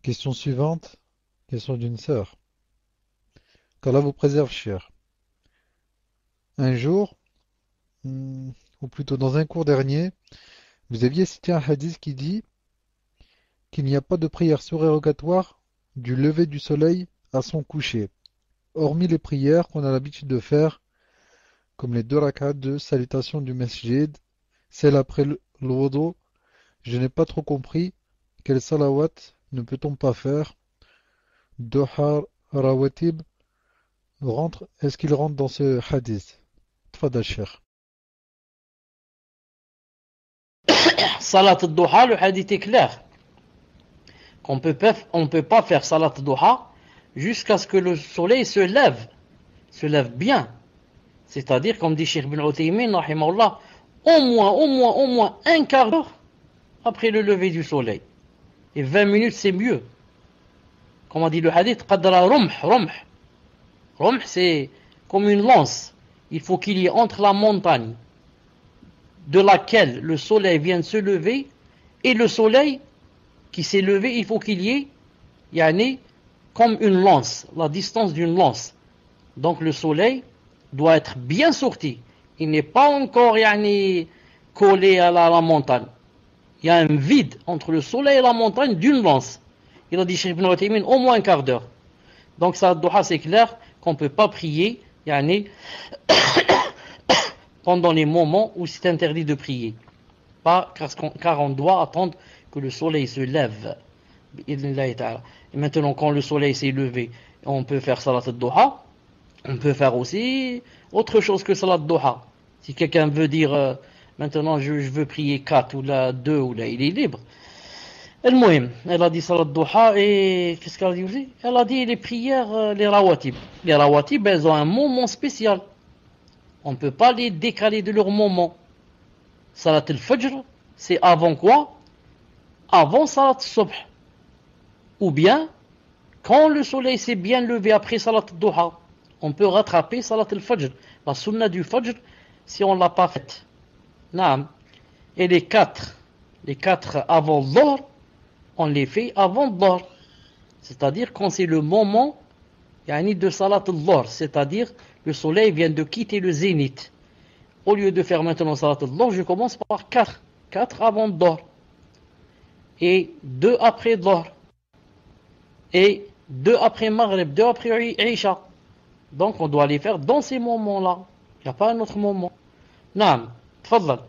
Question suivante. Question d'une sœur. Qu'Allah vous préserve, cher. Un jour, ou plutôt dans un cours dernier, vous aviez cité un hadith qui dit qu'il n'y a pas de prière surérogatoire du lever du soleil à son coucher, hormis les prières qu'on a l'habitude de faire, comme les 2 rak'at de salutation du masjid, celle après le wudu. Je n'ai pas trop compris quel salawat ne peut-on pas faire. Duha rawatib est-ce qu'il rentre dans ce hadith? Tfadal, cher. Salat al-Duha, le hadith est clair. On peut pas faire Salat al-Duha jusqu'à ce que le soleil se lève bien. C'est-à-dire, comme dit Cheikh Ibn Uthaymin, rahimahullah, au moins un quart d'heure après le lever du soleil. Et 20 minutes, c'est mieux. Comme a dit le hadith, qadra rumh. Rumh, c'est comme une lance. Il faut qu'il y ait entre la montagne de laquelle le soleil vient de se lever et le soleil qui s'est levé, il faut qu'il y ait yani, comme une lance, la distance d'une lance. Donc le soleil doit être bien sorti. Il n'est pas encore yani, collé à la montagne. Il y a un vide entre le soleil et la montagne d'une lance. Il a dit Cheikh Ibn Uthaymin au moins un quart d'heure. Donc ça, Duha, c'est clair qu'on ne peut pas prier yani, pendant les moments où c'est interdit de prier. Pas car on doit attendre que le soleil se lève. Et maintenant, quand le soleil s'est levé, on peut faire Salat al-Duha. On peut faire aussi autre chose que Salat al-Duha. Si quelqu'un veut dire maintenant je veux prier 4 ou 2 ou là, il est libre. Elle a dit Salat al-Duha et qu'est-ce qu'elle a dit aussi? Elle a dit les prières, les rawatib. Les rawatib, elles ont un moment spécial. On ne peut pas les décaler de leur moment. Salat al-Fajr, c'est avant quoi? Avant Salat al-Subh. Ou bien, quand le soleil s'est bien levé après Salat al-Duha, on peut rattraper Salat al-Fajr. La sunna du Fajr, si on ne l'a pas faite. Naam. Et les quatre avant Dhuhr, on les fait avant Dhuhr. C'est-à-dire quand c'est le moment de Salat al-Dhuhr, c'est-à-dire le soleil vient de quitter le zénith. Au lieu de faire maintenant Salat al-Dhuhr, je commence par 4. 4 avant Dhuhr. Et 2 après Dhuhr. Et 2 après Maghrib, 2 après Isha. Donc on doit les faire dans ces moments-là. Il n'y a pas un autre moment. Naam, tfadal.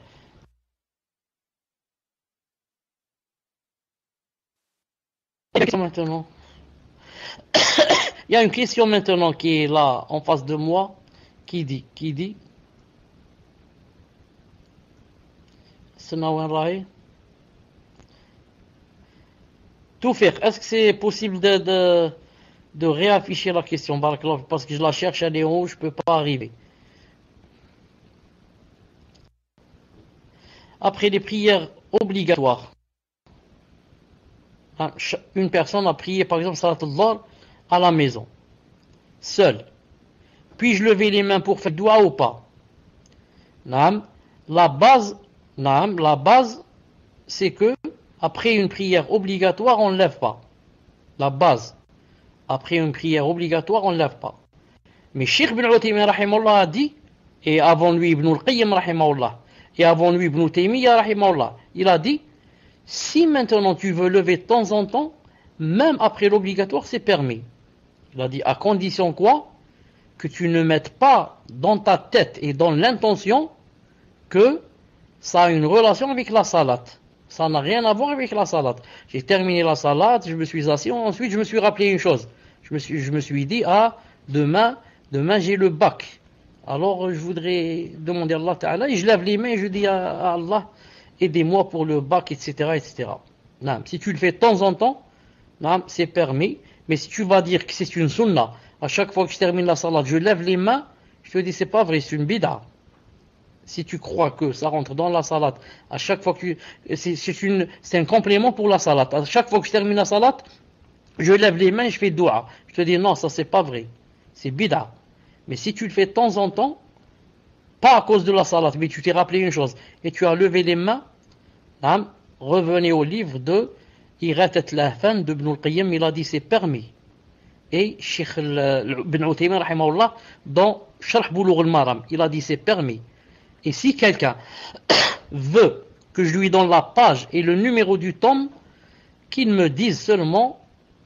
Maintenant. Il y a une question maintenant qui est là en face de moi. Qui dit Senawen Rahi. Toufir, est-ce que c'est possible de réafficher la question, Barakallah, parce que je la cherche, elle est en haut, je ne peux pas arriver. Après les prières obligatoires, une personne a prié par exemple Salat al-Dhuhr à la maison, seule. Puis-je lever les mains pour faire doua ou pas? La base, c'est que après une prière obligatoire, on ne lève pas. La base. Après une prière obligatoire, on ne lève pas. Mais Cheikh Ibn Uthaymin rahimahullah a dit, et avant lui Ibn al-Qayyim rahimahullah, et avant lui Ibn Taymiyyah rahimahullah, il a dit, si maintenant tu veux lever de temps en temps, même après l'obligatoire, c'est permis. Il a dit, à condition quoi? Que tu ne mettes pas dans ta tête et dans l'intention que ça a une relation avec la salat. Ça n'a rien à voir avec la salat. J'ai terminé la salat, je me suis assis, ensuite je me suis rappelé une chose. Je me suis dit, demain j'ai le bac. Alors je voudrais demander à Allah Ta'ala, et je lève les mains et je dis à Allah, aidez-moi pour le bac, etc. etc. Non, si tu le fais de temps en temps, non, c'est permis. Mais si tu vas dire que c'est une sunna, à chaque fois que je termine la salat, je lève les mains, je te dis, c'est pas vrai, c'est une bid'a. Si tu crois que ça rentre dans la salat, à chaque fois que c'est un complément pour la salat. À chaque fois que je termine la salat, je lève les mains et je fais dua. Je te dis, non, ça c'est pas vrai. C'est bid'a. Mais si tu le fais de temps en temps, pas à cause de la salat, mais tu t'es rappelé une chose, et tu as levé les mains, revenez au livre de Iratat al-Lahfan de Ibn al-Qayyim, il a dit c'est permis. Et Cheikh Ibn Uthaymin rahimahullah, dans Sharh Bulugh al-Maram, il a dit c'est permis. Et si quelqu'un veut que je lui donne la page et le numéro du tome, qu'il me dise seulement,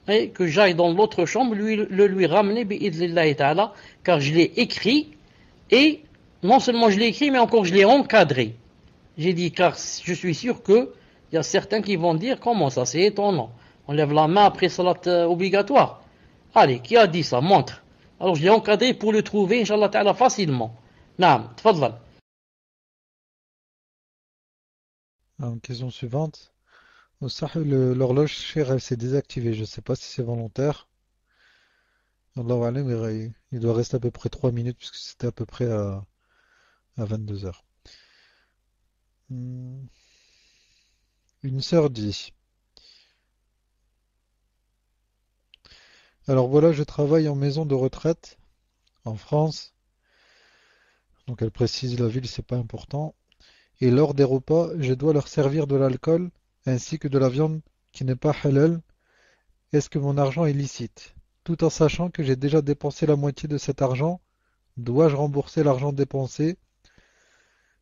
et que j'aille dans l'autre chambre, lui ramener, bi'idlillahi ta'ala, car je l'ai écrit, et non seulement je l'ai écrit, mais encore je l'ai encadré. J'ai dit, car je suis sûr que il y a certains qui vont dire, comment ça, c'est étonnant. On lève la main après salat obligatoire. Allez, qui a dit ça? Montre. Alors je l'ai encadré pour le trouver, Inch'Allah ta'ala, facilement. Naam, tfadlal. Question suivante. Au sahih, l'horloge chère, elle s'est désactivée. Je ne sais pas si c'est volontaire. Allahu alam, il doit rester à peu près 3 minutes puisque c'était à peu près à 22 heures. Une sœur dit, alors voilà, je travaille en maison de retraite en France. Donc elle précise la ville, c'est pas important. Et lors des repas, je dois leur servir de l'alcool ainsi que de la viande qui n'est pas halal. Est-ce que mon argent est licite? Tout en sachant que j'ai déjà dépensé la moitié de cet argent, dois-je rembourser l'argent dépensé?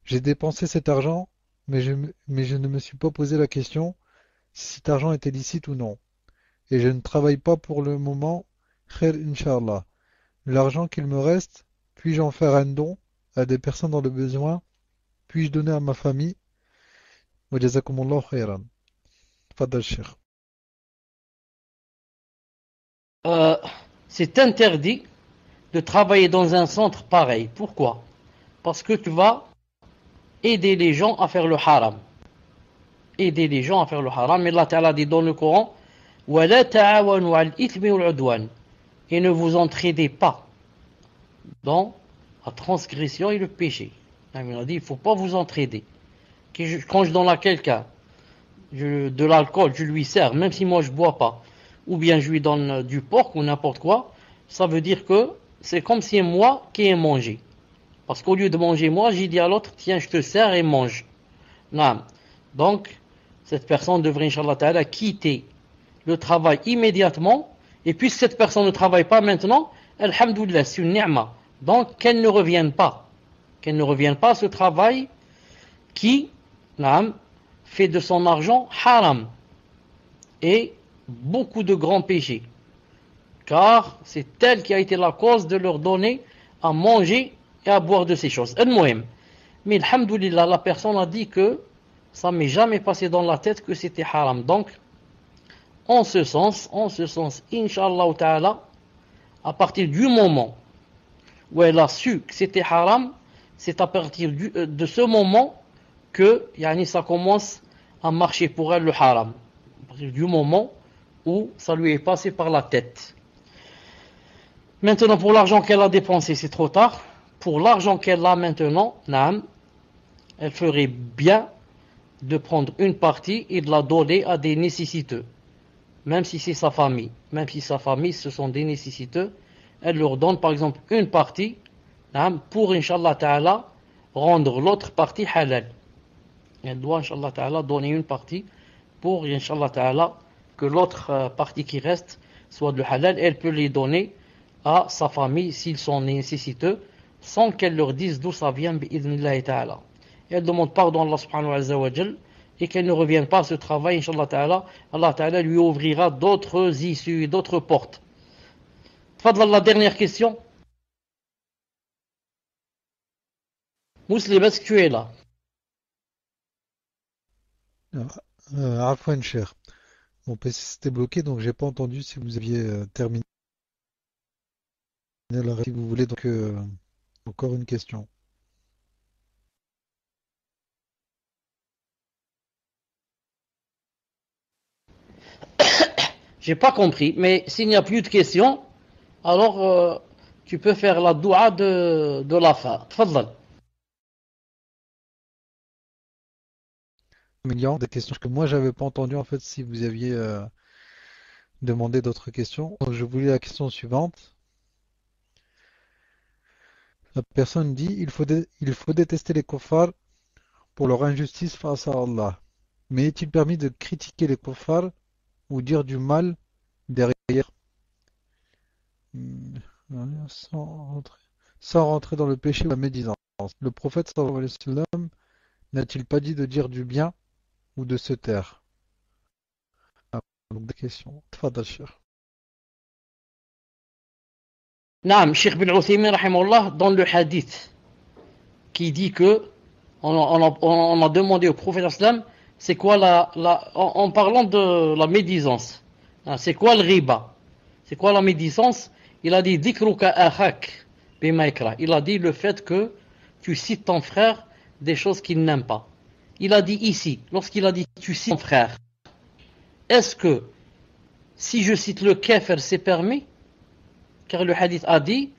J'ai dépensé cet argent, mais je ne me suis pas posé la question si cet argent était licite ou non. Et je ne travaille pas pour le moment. Khair, Inch'Allah. L'argent qu'il me reste, puis-je en faire un don à des personnes dans le besoin? Puis-je donner à ma famille? Wa jazakumullahu khairan. Tfaddal, Cheikh. C'est interdit de travailler dans un centre pareil. Pourquoi? Parce que tu vas aider les gens à faire le haram. Aider les gens à faire le haram. Et Allah Ta'ala dit dans le Coran, وَلَا تَعَوَنُوا عَلَى الْإِثْمِ وَالْعُدْوَانِ. Et ne vous entraidez pas dans la transgression et le péché. Il a dit, il ne faut pas vous entraider. Quand je donne à quelqu'un de l'alcool, je lui sers, même si moi je ne bois pas, ou bien je lui donne du porc ou n'importe quoi, ça veut dire que c'est comme si moi qui ai mangé. Parce qu'au lieu de manger moi, j'ai dit à l'autre, tiens, je te sers et mange. Non. Donc, cette personne devrait, Inch'Allah Ta'ala, quitter le travail immédiatement. Et puisque cette personne ne travaille pas maintenant, alhamdoulilah, c'est une ni'ma. Donc, qu'elle ne revienne pas. Qu'elle ne revienne pas à ce travail qui, fait de son argent haram. Et beaucoup de grands péchés. car c'est elle qui a été la cause de leur donner à manger et à boire de ces choses. Mais alhamdoulilah, la personne a dit que ça m'est jamais passé dans la tête que c'était haram. Donc, en ce sens, Inch'Allah Ta'ala, à partir du moment où elle a su que c'était haram, c'est à partir de ce moment que ça commence à marcher pour elle le haram. À partir du moment où ça lui est passé par la tête. Maintenant, pour l'argent qu'elle a dépensé, c'est trop tard. Pour l'argent qu'elle a maintenant, elle ferait bien de prendre une partie et de la donner à des nécessiteux. Même si c'est sa famille. Même si sa famille, ce sont des nécessiteux. Elle leur donne par exemple une partie pour, Inch'Allah Ta'ala, rendre l'autre partie halal. Elle doit, Inch'Allah Ta'ala, donner une partie pour, Inch'Allah Ta'ala, que l'autre partie qui reste soit de halal. Elle peut les donner à sa famille s'ils sont nécessiteux, sans qu'elle leur dise d'où ça vient, bi'idhnillahi ta'ala. Et elle demande pardon à Allah subhanahu wa ta'ala, et qu'elle ne revienne pas à ce travail, Inch'Allah ta'ala, Allah ta'ala lui ouvrira d'autres issues, d'autres portes. Fadla, la dernière question. Mouslim, est-ce que tu es là? Afwan cher. Mon PC s'était bloqué, donc j'ai pas entendu si vous aviez terminé. Alors, si vous voulez, donc encore une question. J'ai pas compris, mais s'il n'y a plus de questions, alors tu peux faire la doua de la fin. Tfadal. Millions des questions que moi j'avais pas entendu en fait si vous aviez demandé d'autres questions. Donc, je voulais la question suivante. La personne dit il faut détester les kuffars pour leur injustice face à Allah. Mais est-il permis de critiquer les kuffars ou dire du mal derrière sans rentrer dans le péché ou la médisance? Le prophète sallallahu alayhi wa sallam n'a-t-il pas dit de dire du bien ou de se taire? Donc des questions. Tfadal, cher. Naam, Cheikh bin Uthaymin, rahimahullah, dans le hadith, qui dit que, on a demandé au prophète islam, c'est quoi en parlant de la médisance, c'est quoi le riba? C'est quoi la médisance? Il a dit, dhikruka akhak bima yakra. Il a dit le fait que tu cites ton frère des choses qu'il n'aime pas. Il a dit ici, lorsqu'il a dit tu cites ton frère, est-ce que si je cite le kafir, c'est permis? Car le hadith a dit,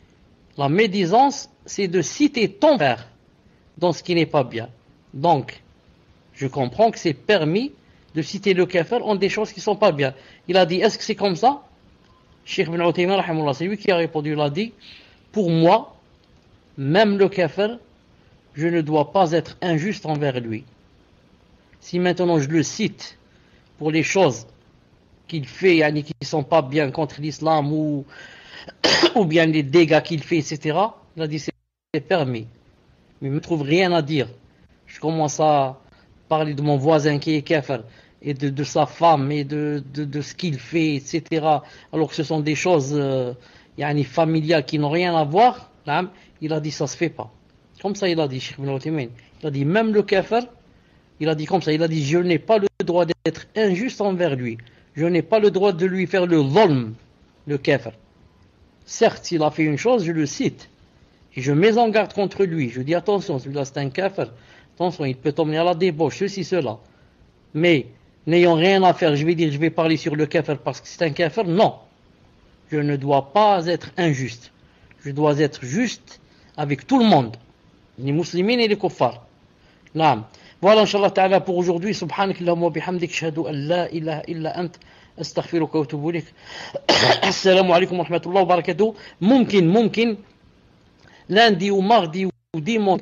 la médisance, c'est de citer ton frère dans ce qui n'est pas bien. Donc, je comprends que c'est permis de citer le kafir en des choses qui ne sont pas bien. Il a dit, est-ce que c'est comme ça? Cheikh bin Uthaymin, rahimahullah, c'est lui qui a répondu, il a dit, pour moi, même le kafir, je ne dois pas être injuste envers lui. Si maintenant je le cite pour les choses qu'il fait, qui ne sont pas bien contre l'islam ou bien les dégâts qu'il fait, etc., il a dit c'est permis. Mais il ne me trouve rien à dire. Je commence à parler de mon voisin qui est kafir et de sa femme et de ce qu'il fait, etc., alors que ce sont des choses familiales qui n'ont rien à voir. Il a dit ça se fait pas. Comme ça il a dit, Cheikh bin Uthaymin. Il a dit même le kafir, il a dit comme ça, il a dit je n'ai pas le droit d'être injuste envers lui. Je n'ai pas le droit de lui faire le zulm, le kafir. Certes, s'il a fait une chose, je le cite. Et je mets en garde contre lui. Je dis attention, celui-là c'est un kafir. Attention, il peut t'emmener à la débauche, ceci, cela. Mais, n'ayant rien à faire, je vais dire, je vais parler sur le kafir parce que c'est un kafir. Non. Je ne dois pas être injuste. Je dois être juste avec tout le monde. Les musulmans et les kuffars. Naam. Voilà, Inch'Allah Ta'ala, pour aujourd'hui. Subhanakallahumma wa bihamdik, ashhadu an la ilaha illa ant. استغفرك واتوب اليك السلام عليكم ورحمه الله وبركاته ممكن lundi ou mardi ou dimanche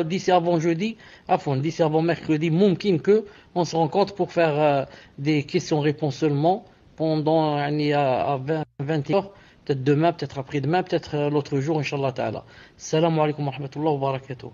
d'ici avant jeudi d'ici avant mercredi ممكن que on se rencontre pour faire des questions-réponses seulement pendant à 20h, peut-être demain, peut-être après-demain, peut-être l'autre jour, Inch'Allah Ta'ala. Assalamu alaikum wa rahmatullahi wa barakatuh.